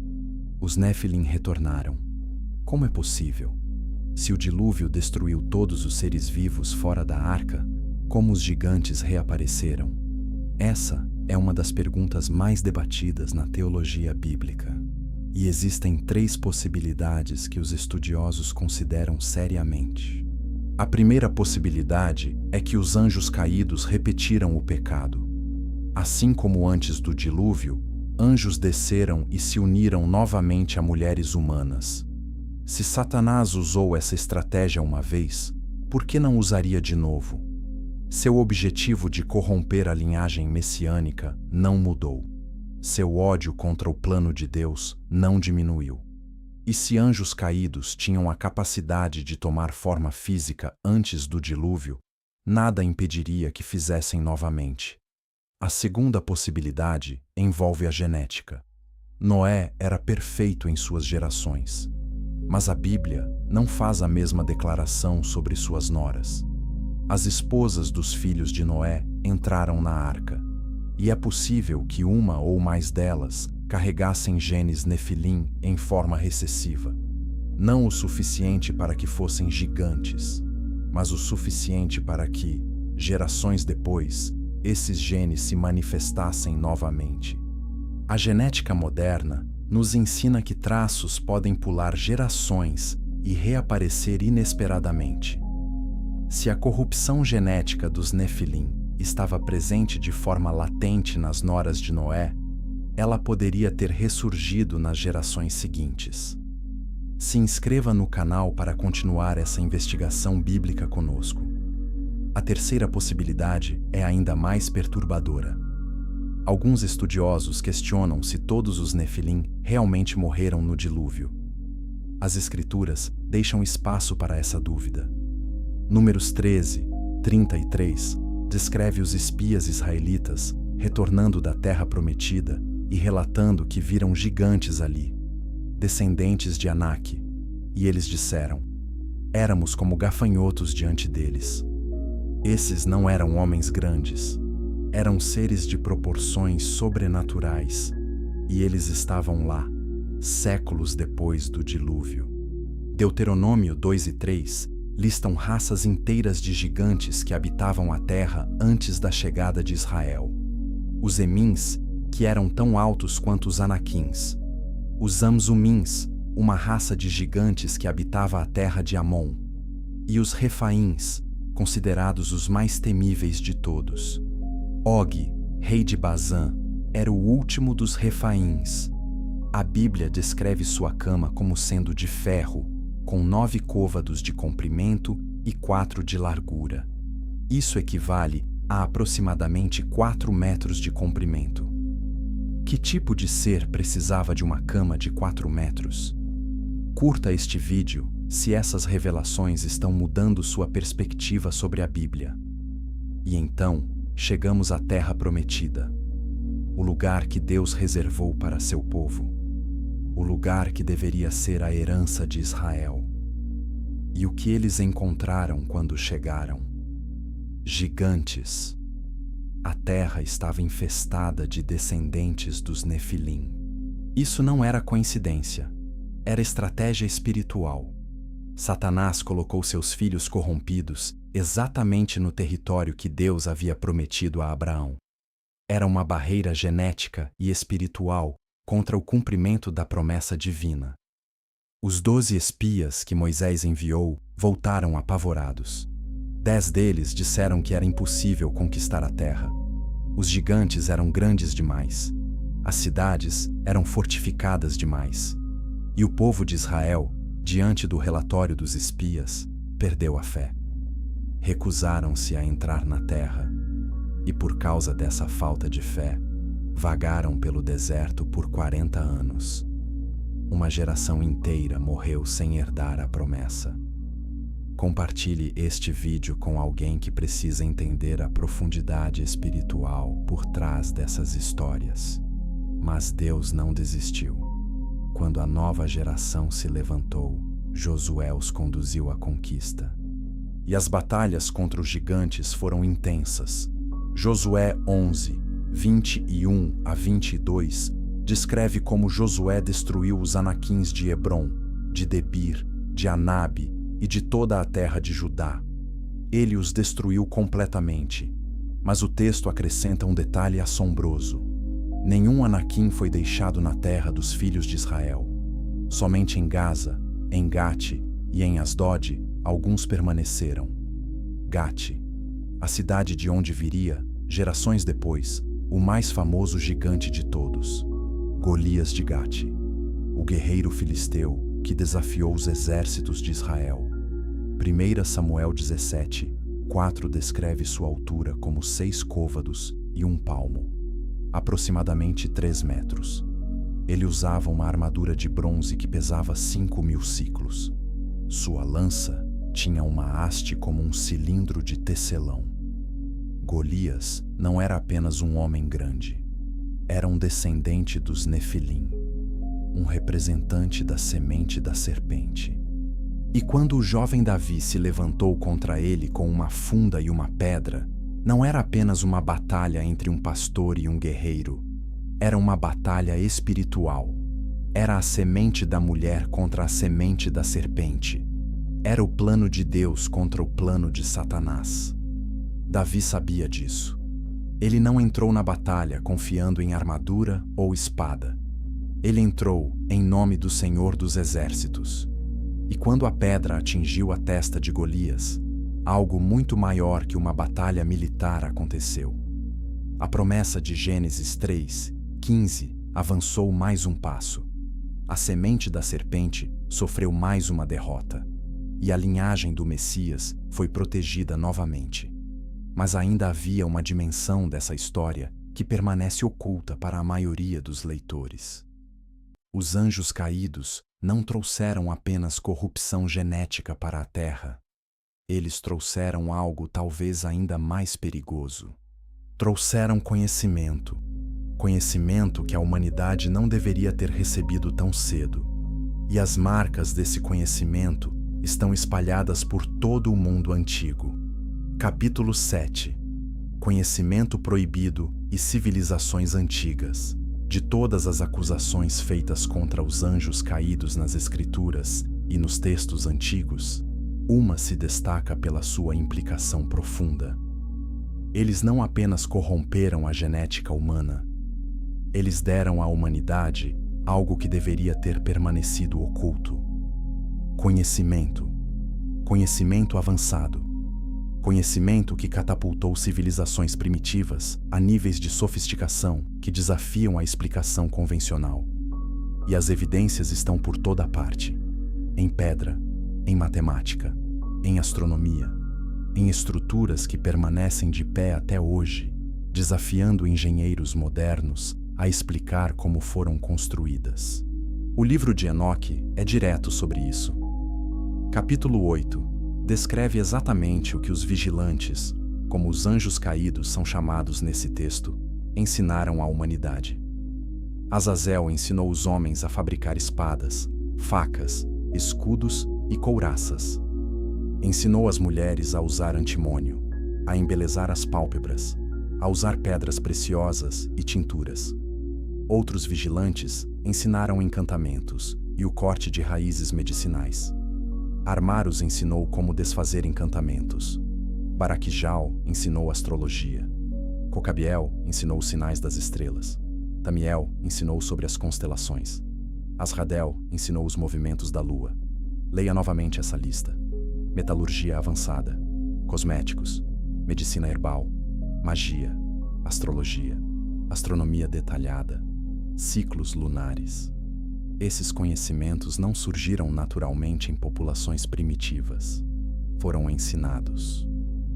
Os Nefilim retornaram. Como é possível? Se o dilúvio destruiu todos os seres vivos fora da arca, como os gigantes reapareceram? Essa é uma das perguntas mais debatidas na teologia bíblica. E existem 3 possibilidades que os estudiosos consideram seriamente. A primeira possibilidade é que os anjos caídos repetiram o pecado. Assim como antes do dilúvio, anjos desceram e se uniram novamente a mulheres humanas. Se Satanás usou essa estratégia uma vez, por que não usaria de novo? Seu objetivo de corromper a linhagem messiânica não mudou. seu ódio contra o plano de Deus não diminuiu. E se anjos caídos tinham a capacidade de tomar forma física antes do dilúvio, nada impediria que fizessem novamente. A segunda possibilidade envolve a genética. Noé era perfeito em suas gerações, mas a Bíblia não faz a mesma declaração sobre suas noras. As esposas dos filhos de Noé entraram na arca, e é possível que uma ou mais delas carregassem genes Nefilim em forma recessiva. Não o suficiente para que fossem gigantes, mas o suficiente para que, gerações depois, esses genes se manifestassem novamente. A genética moderna nos ensina que traços podem pular gerações e reaparecer inesperadamente. Se a corrupção genética dos Nefilim estava presente de forma latente nas noras de Noé, ela poderia ter ressurgido nas gerações seguintes. Se inscreva no canal para continuar essa investigação bíblica conosco. A terceira possibilidade é ainda mais perturbadora. Alguns estudiosos questionam se todos os Nefilim realmente morreram no dilúvio. As Escrituras deixam espaço para essa dúvida. Números 13, 33 descreve os espias israelitas retornando da terra prometida e relatando que viram gigantes ali, descendentes de Anak, e eles disseram: éramos como gafanhotos diante deles. Esses não eram homens grandes, eram seres de proporções sobrenaturais, e eles estavam lá, séculos depois do dilúvio. Deuteronômio 2 e 3 listam raças inteiras de gigantes que habitavam a terra antes da chegada de Israel. Os Emins, que eram tão altos quanto os Anaquins. Os Amzumins, uma raça de gigantes que habitava a terra de Amon. E os Refaíns, considerados os mais temíveis de todos. Og, rei de Bazã, era o último dos Refaíns. A Bíblia descreve sua cama como sendo de ferro, com 9 côvados de comprimento e 4 de largura. Isso equivale a aproximadamente 4 metros de comprimento. Que tipo de ser precisava de uma cama de 4 metros? Curta este vídeo se essas revelações estão mudando sua perspectiva sobre a Bíblia. E então, chegamos à Terra Prometida, o lugar que Deus reservou para seu povo, o lugar que deveria ser a herança de Israel. E o que eles encontraram quando chegaram? Gigantes. A terra estava infestada de descendentes dos Nefilim. Isso não era coincidência, era estratégia espiritual. Satanás colocou seus filhos corrompidos exatamente no território que Deus havia prometido a Abraão. Era uma barreira genética e espiritual contra o cumprimento da promessa divina. Os 12 espias que Moisés enviou voltaram apavorados. 10 deles disseram que era impossível conquistar a terra. Os gigantes eram grandes demais. As cidades eram fortificadas demais. E o povo de Israel, diante do relatório dos espias, perdeu a fé. Recusaram-se a entrar na terra. E por causa dessa falta de fé, vagaram pelo deserto por 40 anos. Uma geração inteira morreu sem herdar a promessa. Compartilhe este vídeo com alguém que precisa entender a profundidade espiritual por trás dessas histórias. Mas Deus não desistiu. Quando a nova geração se levantou, Josué os conduziu à conquista. E as batalhas contra os gigantes foram intensas. Josué 11, 21 a 22 descreve como Josué destruiu os Anaquins de Hebrom, de Debir, de Anabe e de toda a terra de Judá. Ele os destruiu completamente. Mas o texto acrescenta um detalhe assombroso. Nenhum Anaquim foi deixado na terra dos filhos de Israel. Somente em Gaza, em Gate e em Asdod, alguns permaneceram. Gate, a cidade de onde viria, gerações depois, o mais famoso gigante de todos, Golias de Gate, o guerreiro filisteu que desafiou os exércitos de Israel. 1 Samuel 17, 4 descreve sua altura como 6 côvados e 1 palmo. aproximadamente 3 metros. Ele usava uma armadura de bronze que pesava 5.000 siclos. Sua lança tinha uma haste como um cilindro de tecelão. Golias não era apenas um homem grande. Era um descendente dos Nefilim, um representante da semente da serpente. E quando o jovem Davi se levantou contra ele com uma funda e uma pedra, não era apenas uma batalha entre um pastor e um guerreiro. Era uma batalha espiritual. Era a semente da mulher contra a semente da serpente. Era o plano de Deus contra o plano de Satanás. Davi sabia disso. Ele não entrou na batalha confiando em armadura ou espada. Ele entrou em nome do Senhor dos Exércitos. E quando a pedra atingiu a testa de Golias, algo muito maior que uma batalha militar aconteceu. A promessa de Gênesis 3:15 avançou mais um passo. A semente da serpente sofreu mais uma derrota, e a linhagem do Messias foi protegida novamente. Mas ainda havia uma dimensão dessa história que permanece oculta para a maioria dos leitores. Os anjos caídos não trouxeram apenas corrupção genética para a Terra. Eles trouxeram algo talvez ainda mais perigoso. Trouxeram conhecimento. Conhecimento que a humanidade não deveria ter recebido tão cedo. E as marcas desse conhecimento estão espalhadas por todo o mundo antigo. Capítulo 7. Conhecimento proibido e civilizações antigas. De todas as acusações feitas contra os anjos caídos nas Escrituras e nos textos antigos, uma se destaca pela sua implicação profunda. Eles não apenas corromperam a genética humana, eles deram à humanidade algo que deveria ter permanecido oculto. Conhecimento. Conhecimento avançado. Conhecimento que catapultou civilizações primitivas a níveis de sofisticação que desafiam a explicação convencional. E as evidências estão por toda parte: em pedra, em matemática, em astronomia, em estruturas que permanecem de pé até hoje, desafiando engenheiros modernos a explicar como foram construídas. O livro de Enoque é direto sobre isso. Capítulo 8 descreve exatamente o que os vigilantes, como os anjos caídos são chamados nesse texto, ensinaram à humanidade. Azazel ensinou os homens a fabricar espadas, facas, escudos e couraças. Ensinou as mulheres a usar antimônio, a embelezar as pálpebras, a usar pedras preciosas e tinturas. Outros vigilantes ensinaram encantamentos e o corte de raízes medicinais. Armar os ensinou como desfazer encantamentos. Baraquijal ensinou astrologia. Cocabiel ensinou os sinais das estrelas. Tamiel ensinou sobre as constelações. Asradel ensinou os movimentos da lua. Leia novamente essa lista. Metalurgia avançada, cosméticos, medicina herbal, magia, astrologia, astronomia detalhada, ciclos lunares. Esses conhecimentos não surgiram naturalmente em populações primitivas. Foram ensinados,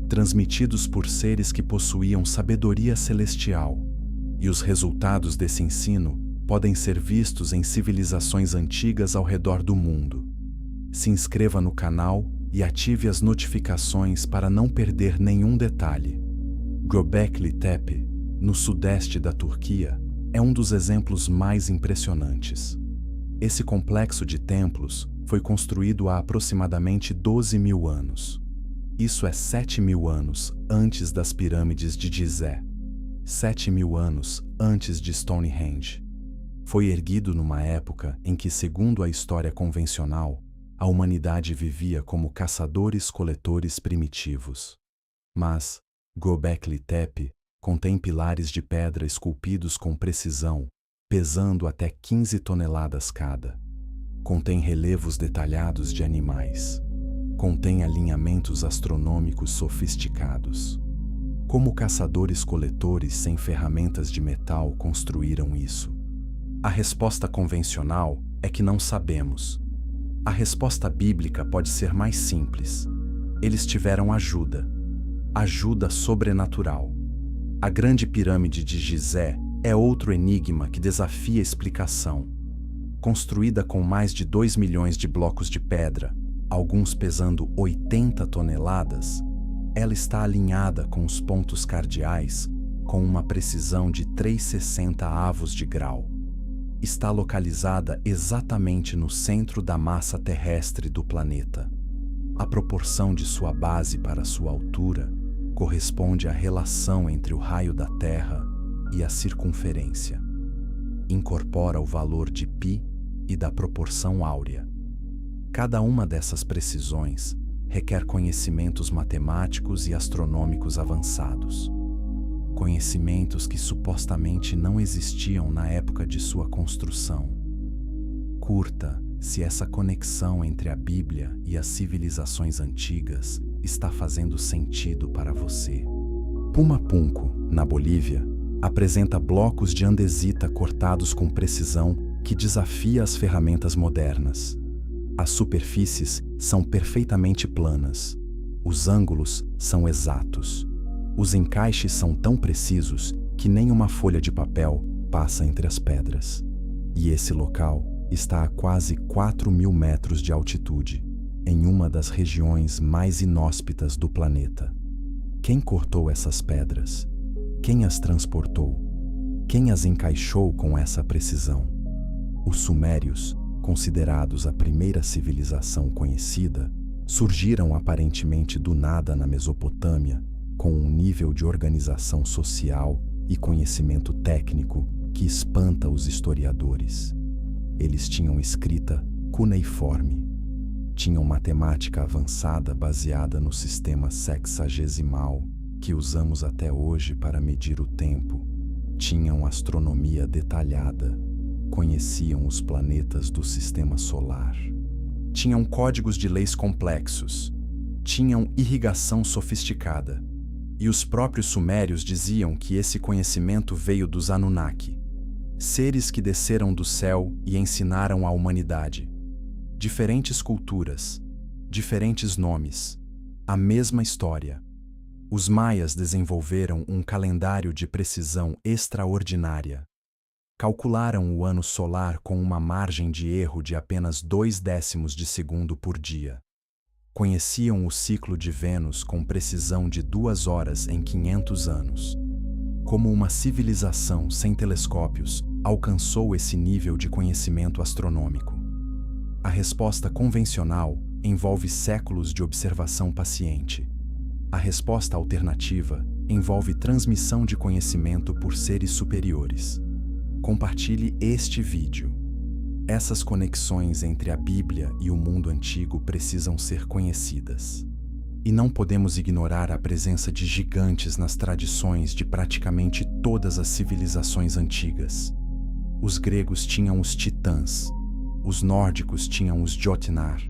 transmitidos por seres que possuíam sabedoria celestial, e os resultados desse ensino podem ser vistos em civilizações antigas ao redor do mundo. Se inscreva no canal e ative as notificações para não perder nenhum detalhe. Göbekli Tepe, no sudeste da Turquia, é um dos exemplos mais impressionantes. Esse complexo de templos foi construído há aproximadamente 12.000 anos. Isso é 7.000 anos antes das pirâmides de Gizé, 7.000 anos antes de Stonehenge. Foi erguido numa época em que, segundo a história convencional, a humanidade vivia como caçadores-coletores primitivos. Mas Göbekli Tepe contém pilares de pedra esculpidos com precisão, pesando até 15 toneladas cada. Contém relevos detalhados de animais. Contém alinhamentos astronômicos sofisticados. Como caçadores-coletores sem ferramentas de metal construíram isso? A resposta convencional é que não sabemos. A resposta bíblica pode ser mais simples. Eles tiveram ajuda sobrenatural. A grande pirâmide de Gizé É outro enigma que desafia explicação. Construída com mais de 2 milhões de blocos de pedra, alguns pesando 80 toneladas, ela está alinhada com os pontos cardeais com uma precisão de 360 avos de grau. Está localizada exatamente no centro da massa terrestre do planeta. A proporção de sua base para sua altura corresponde à relação entre o raio da Terra e a circunferência. Incorpora o valor de π e da proporção áurea. Cada uma dessas precisões requer conhecimentos matemáticos e astronômicos avançados. Conhecimentos que supostamente não existiam na época de sua construção. Curta se essa conexão entre a Bíblia e as civilizações antigas está fazendo sentido para você. Pumapunku, na Bolívia, apresenta blocos de andesita cortados com precisão que desafia as ferramentas modernas. As superfícies são perfeitamente planas. Os ângulos são exatos. Os encaixes são tão precisos que nem uma folha de papel passa entre as pedras. E esse local está a quase 4.000 metros de altitude, em uma das regiões mais inóspitas do planeta. Quem cortou essas pedras? Quem as transportou? Quem as encaixou com essa precisão? Os sumérios, considerados a primeira civilização conhecida, surgiram aparentemente do nada na Mesopotâmia, com um nível de organização social e conhecimento técnico que espanta os historiadores. Eles tinham escrita cuneiforme, tinham matemática avançada baseada no sistema sexagesimal que usamos até hoje para medir o tempo, tinham astronomia detalhada, conheciam os planetas do sistema solar, tinham códigos de leis complexos, tinham irrigação sofisticada. E os próprios sumérios diziam que esse conhecimento veio dos Anunnaki, seres que desceram do céu e ensinaram à humanidade. Diferentes culturas, diferentes nomes, a mesma história. Os maias desenvolveram um calendário de precisão extraordinária. Calcularam o ano solar com uma margem de erro de apenas 0,2 de segundo por dia. Conheciam o ciclo de Vênus com precisão de 2 horas em 500 anos. Como uma civilização sem telescópios alcançou esse nível de conhecimento astronômico? A resposta convencional envolve séculos de observação paciente. A resposta alternativa envolve transmissão de conhecimento por seres superiores. Compartilhe este vídeo. Essas conexões entre a Bíblia e o mundo antigo precisam ser conhecidas. E não podemos ignorar a presença de gigantes nas tradições de praticamente todas as civilizações antigas. Os gregos tinham os titãs, os nórdicos tinham os Jotnar,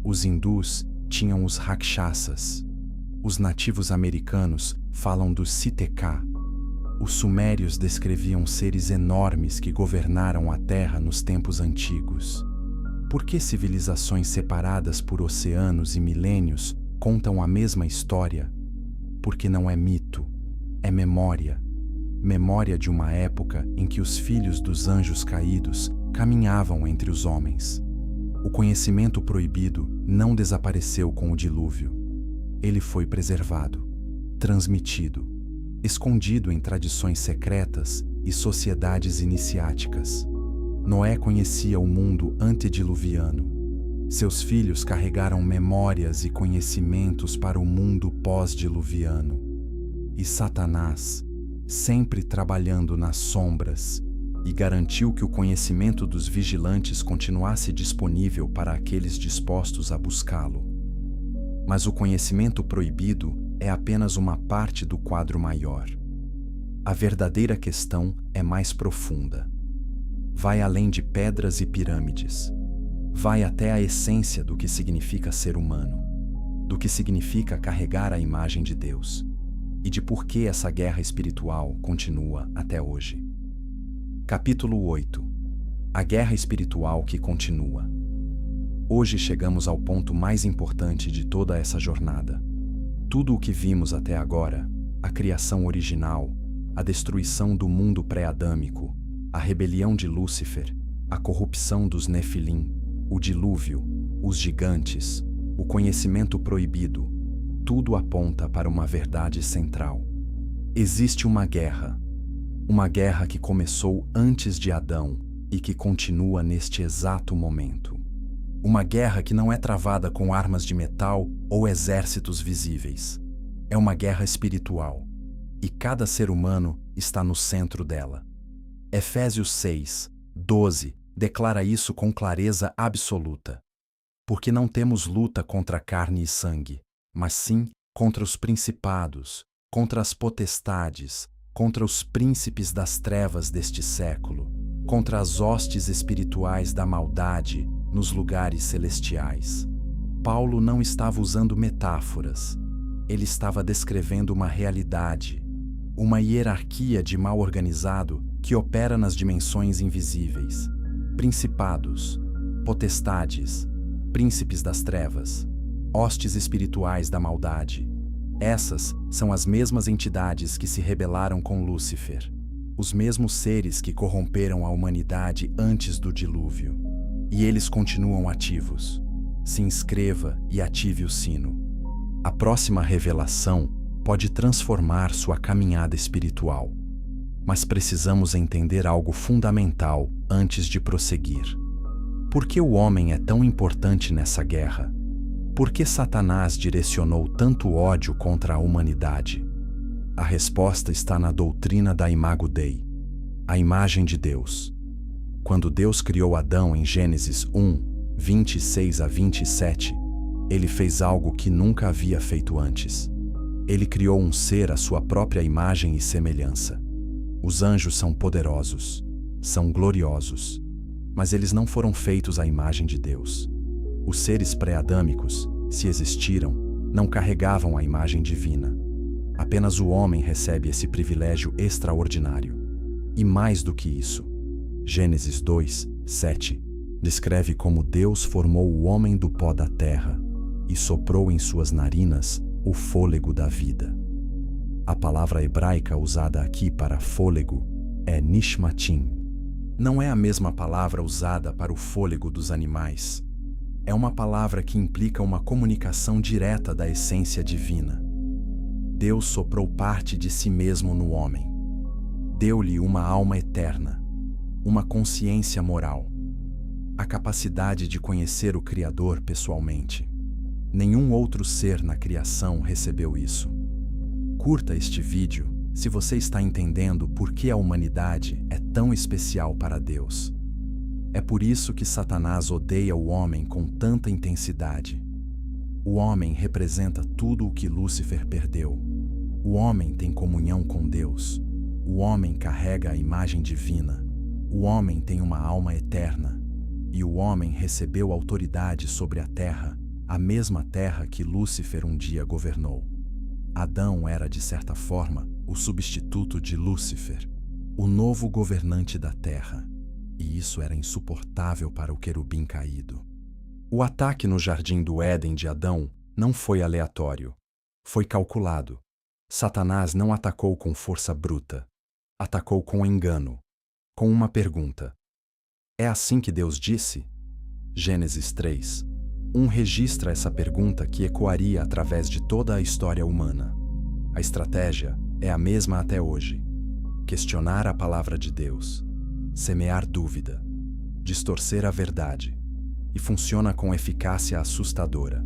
os hindus tinham os Rakshasas, os nativos americanos falam dos Siteka. Os sumérios descreviam seres enormes que governaram a Terra nos tempos antigos. Por que civilizações separadas por oceanos e milênios contam a mesma história? Porque não é mito, é memória. Memória de uma época em que os filhos dos anjos caídos caminhavam entre os homens. O conhecimento proibido não desapareceu com o dilúvio. Ele foi preservado, transmitido, escondido em tradições secretas e sociedades iniciáticas. Noé conhecia o mundo antediluviano. Seus filhos carregaram memórias e conhecimentos para o mundo pós-diluviano. E Satanás, sempre trabalhando nas sombras, e garantiu que o conhecimento dos vigilantes continuasse disponível para aqueles dispostos a buscá-lo. Mas o conhecimento proibido é apenas uma parte do quadro maior. A verdadeira questão é mais profunda. Vai além de pedras e pirâmides. Vai até a essência do que significa ser humano, do que significa carregar a imagem de Deus, e de por que essa guerra espiritual continua até hoje. Capítulo 8. A guerra espiritual que continua. Hoje chegamos ao ponto mais importante de toda essa jornada. Tudo o que vimos até agora, a criação original, a destruição do mundo pré-adâmico, a rebelião de Lúcifer, a corrupção dos Nefilim, o dilúvio, os gigantes, o conhecimento proibido, tudo aponta para uma verdade central. Existe uma guerra que começou antes de Adão e que continua neste exato momento. Uma guerra que não é travada com armas de metal ou exércitos visíveis. É uma guerra espiritual, e cada ser humano está no centro dela. Efésios 6, 12 declara isso com clareza absoluta. Porque não temos luta contra carne e sangue, mas sim contra os principados, contra as potestades, contra os príncipes das trevas deste século, contra as hostes espirituais da maldade nos lugares celestiais. Paulo não estava usando metáforas. Ele estava descrevendo uma realidade, uma hierarquia de mal organizado que opera nas dimensões invisíveis. Principados, potestades, príncipes das trevas, hostes espirituais da maldade. Essas são as mesmas entidades que se rebelaram com Lúcifer, os mesmos seres que corromperam a humanidade antes do dilúvio. E eles continuam ativos. Se inscreva e ative o sino. A próxima revelação pode transformar sua caminhada espiritual. Mas precisamos entender algo fundamental antes de prosseguir. Por que o homem é tão importante nessa guerra? Por que Satanás direcionou tanto ódio contra a humanidade? A resposta está na doutrina da Imago Dei, a imagem de Deus. Quando Deus criou Adão em Gênesis 1, 26 a 27, ele fez algo que nunca havia feito antes. Ele criou um ser à sua própria imagem e semelhança. Os anjos são poderosos, são gloriosos, mas eles não foram feitos à imagem de Deus. Os seres pré-adâmicos, se existiram, não carregavam a imagem divina. Apenas o homem recebe esse privilégio extraordinário. E mais do que isso, Gênesis 2, 7, descreve como Deus formou o homem do pó da terra e soprou em suas narinas o fôlego da vida. A palavra hebraica usada aqui para fôlego é nishmatim. Não é a mesma palavra usada para o fôlego dos animais. É uma palavra que implica uma comunicação direta da essência divina. Deus soprou parte de si mesmo no homem. Deu-lhe uma alma eterna, uma consciência moral, a capacidade de conhecer o Criador pessoalmente. Nenhum outro ser na criação recebeu isso. Curta este vídeo se você está entendendo por que a humanidade é tão especial para Deus. É por isso que Satanás odeia o homem com tanta intensidade. O homem representa tudo o que Lúcifer perdeu. O homem tem comunhão com Deus. O homem carrega a imagem divina. O homem tem uma alma eterna. E o homem recebeu autoridade sobre a terra, a mesma terra que Lúcifer um dia governou. Adão era, de certa forma, o substituto de Lúcifer, o novo governante da terra. E isso era insuportável para o querubim caído. O ataque no jardim do Éden de Adão não foi aleatório. Foi calculado. Satanás não atacou com força bruta. Atacou com engano, com uma pergunta. É assim que Deus disse? Gênesis 3. Registra essa pergunta que ecoaria através de toda a história humana. A estratégia é a mesma até hoje. Questionar a palavra de Deus, semear dúvida, distorcer a verdade, e funciona com eficácia assustadora.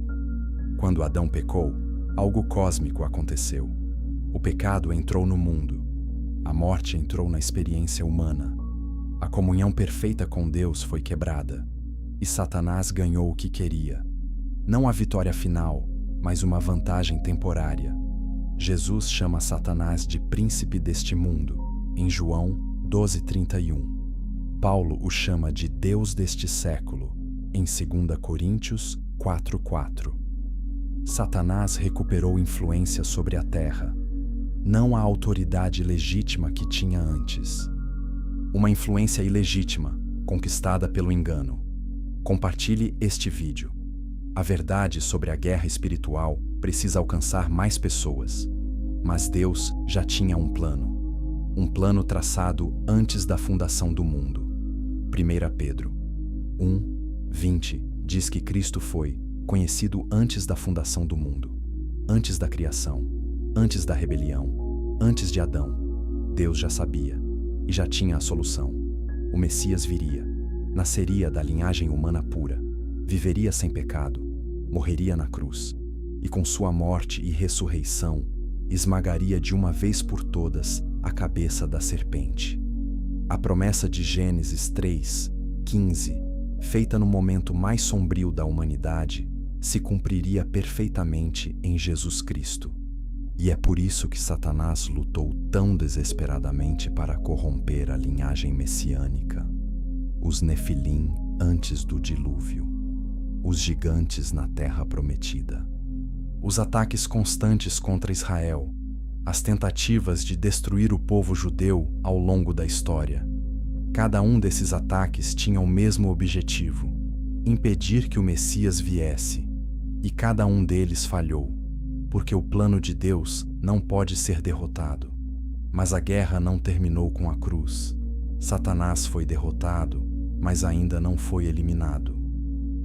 Quando Adão pecou, algo cósmico aconteceu. O pecado entrou no mundo. A morte entrou na experiência humana. A comunhão perfeita com Deus foi quebrada. E Satanás ganhou o que queria. Não a vitória final, mas uma vantagem temporária. Jesus chama Satanás de príncipe deste mundo, em João 12:31. Paulo o chama de Deus deste século, em 2 Coríntios 4:4. Satanás recuperou influência sobre a terra, não a autoridade legítima que tinha antes. Uma influência ilegítima, conquistada pelo engano. Compartilhe este vídeo. A verdade sobre a guerra espiritual precisa alcançar mais pessoas. Mas Deus já tinha um plano. um plano traçado antes da fundação do mundo. 1 Pedro 1:20 diz que Cristo foi conhecido antes da fundação do mundo, antes da criação, antes da rebelião, antes de Adão. Deus já sabia e já tinha a solução. O Messias viria, nasceria da linhagem humana pura, viveria sem pecado, morreria na cruz e com sua morte e ressurreição esmagaria de uma vez por todas a cabeça da serpente. A promessa de Gênesis 3:15, feita no momento mais sombrio da humanidade, se cumpriria perfeitamente em Jesus Cristo. E é por isso que Satanás lutou tão desesperadamente para corromper a linhagem messiânica. Os Nefilim antes do dilúvio, os gigantes na terra prometida, os ataques constantes contra Israel, as tentativas de destruir o povo judeu ao longo da história. Cada um desses ataques tinha o mesmo objetivo: impedir que o Messias viesse. E cada um deles falhou, porque o plano de Deus não pode ser derrotado. Mas a guerra não terminou com a cruz. Satanás foi derrotado, mas ainda não foi eliminado.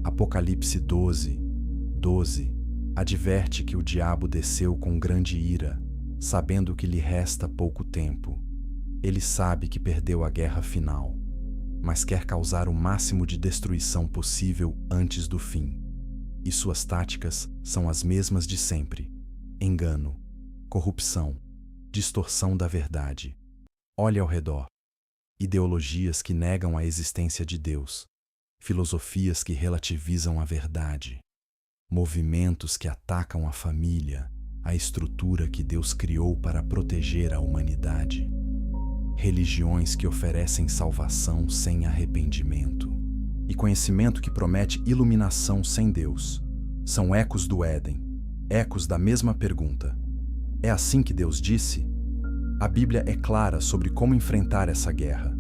Apocalipse 12:12 adverte que o diabo desceu com grande ira, sabendo que lhe resta pouco tempo. Ele sabe que perdeu a guerra final, mas quer causar o máximo de destruição possível antes do fim. E suas táticas são as mesmas de sempre: engano, corrupção, distorção da verdade. Olhe ao redor. Ideologias que negam a existência de Deus, filosofias que relativizam a verdade, movimentos que atacam a família, a estrutura que Deus criou para proteger a humanidade, religiões que oferecem salvação sem arrependimento e conhecimento que promete iluminação sem Deus. São ecos do Éden, ecos da mesma pergunta: é assim que Deus disse? A Bíblia é clara sobre como enfrentar essa guerra.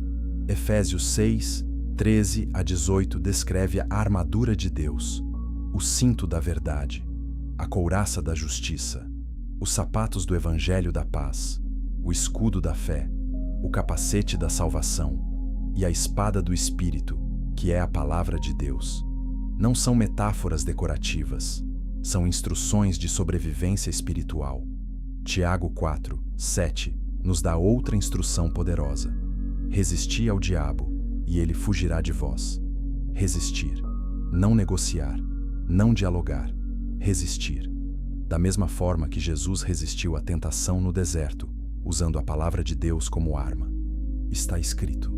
Efésios 6:13-18 descreve a armadura de Deus, o cinto da verdade, a couraça da justiça, os sapatos do evangelho da paz, o escudo da fé, o capacete da salvação e a espada do Espírito, que é a palavra de Deus. Não são metáforas decorativas, são instruções de sobrevivência espiritual. Tiago 4:7 nos dá outra instrução poderosa: resisti ao diabo, e ele fugirá de vós. Resistir, não negociar, não dialogar, resistir. Da mesma forma que Jesus resistiu à tentação no deserto, usando a palavra de Deus como arma. Está escrito.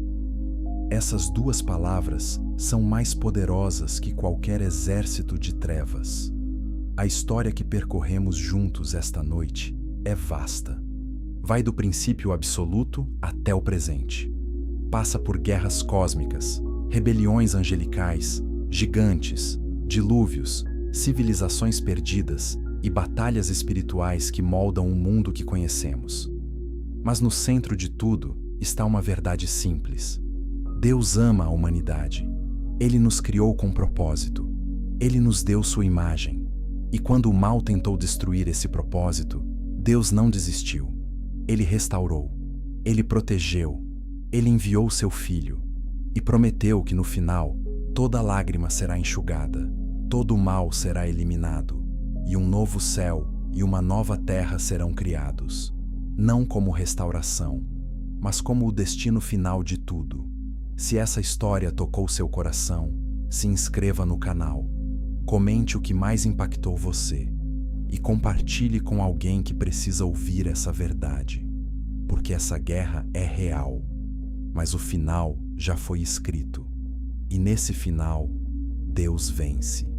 Essas duas palavras são mais poderosas que qualquer exército de trevas. A história que percorremos juntos esta noite é vasta. Vai do princípio absoluto até o presente. Passa por guerras cósmicas, rebeliões angelicais, gigantes, dilúvios, civilizações perdidas e batalhas espirituais que moldam o mundo que conhecemos. Mas no centro de tudo está uma verdade simples. Deus ama a humanidade. Ele nos criou com propósito. Ele nos deu sua imagem. E quando o mal tentou destruir esse propósito, Deus não desistiu. Ele restaurou. Ele protegeu. Ele enviou seu Filho. E prometeu que no final, toda lágrima será enxugada, todo o mal será eliminado, e um novo céu e uma nova terra serão criados. Não como restauração, mas como o destino final de tudo. Se essa história tocou seu coração, se inscreva no canal, comente o que mais impactou você e compartilhe com alguém que precisa ouvir essa verdade, porque essa guerra é real, mas o final já foi escrito, e nesse final, Deus vence.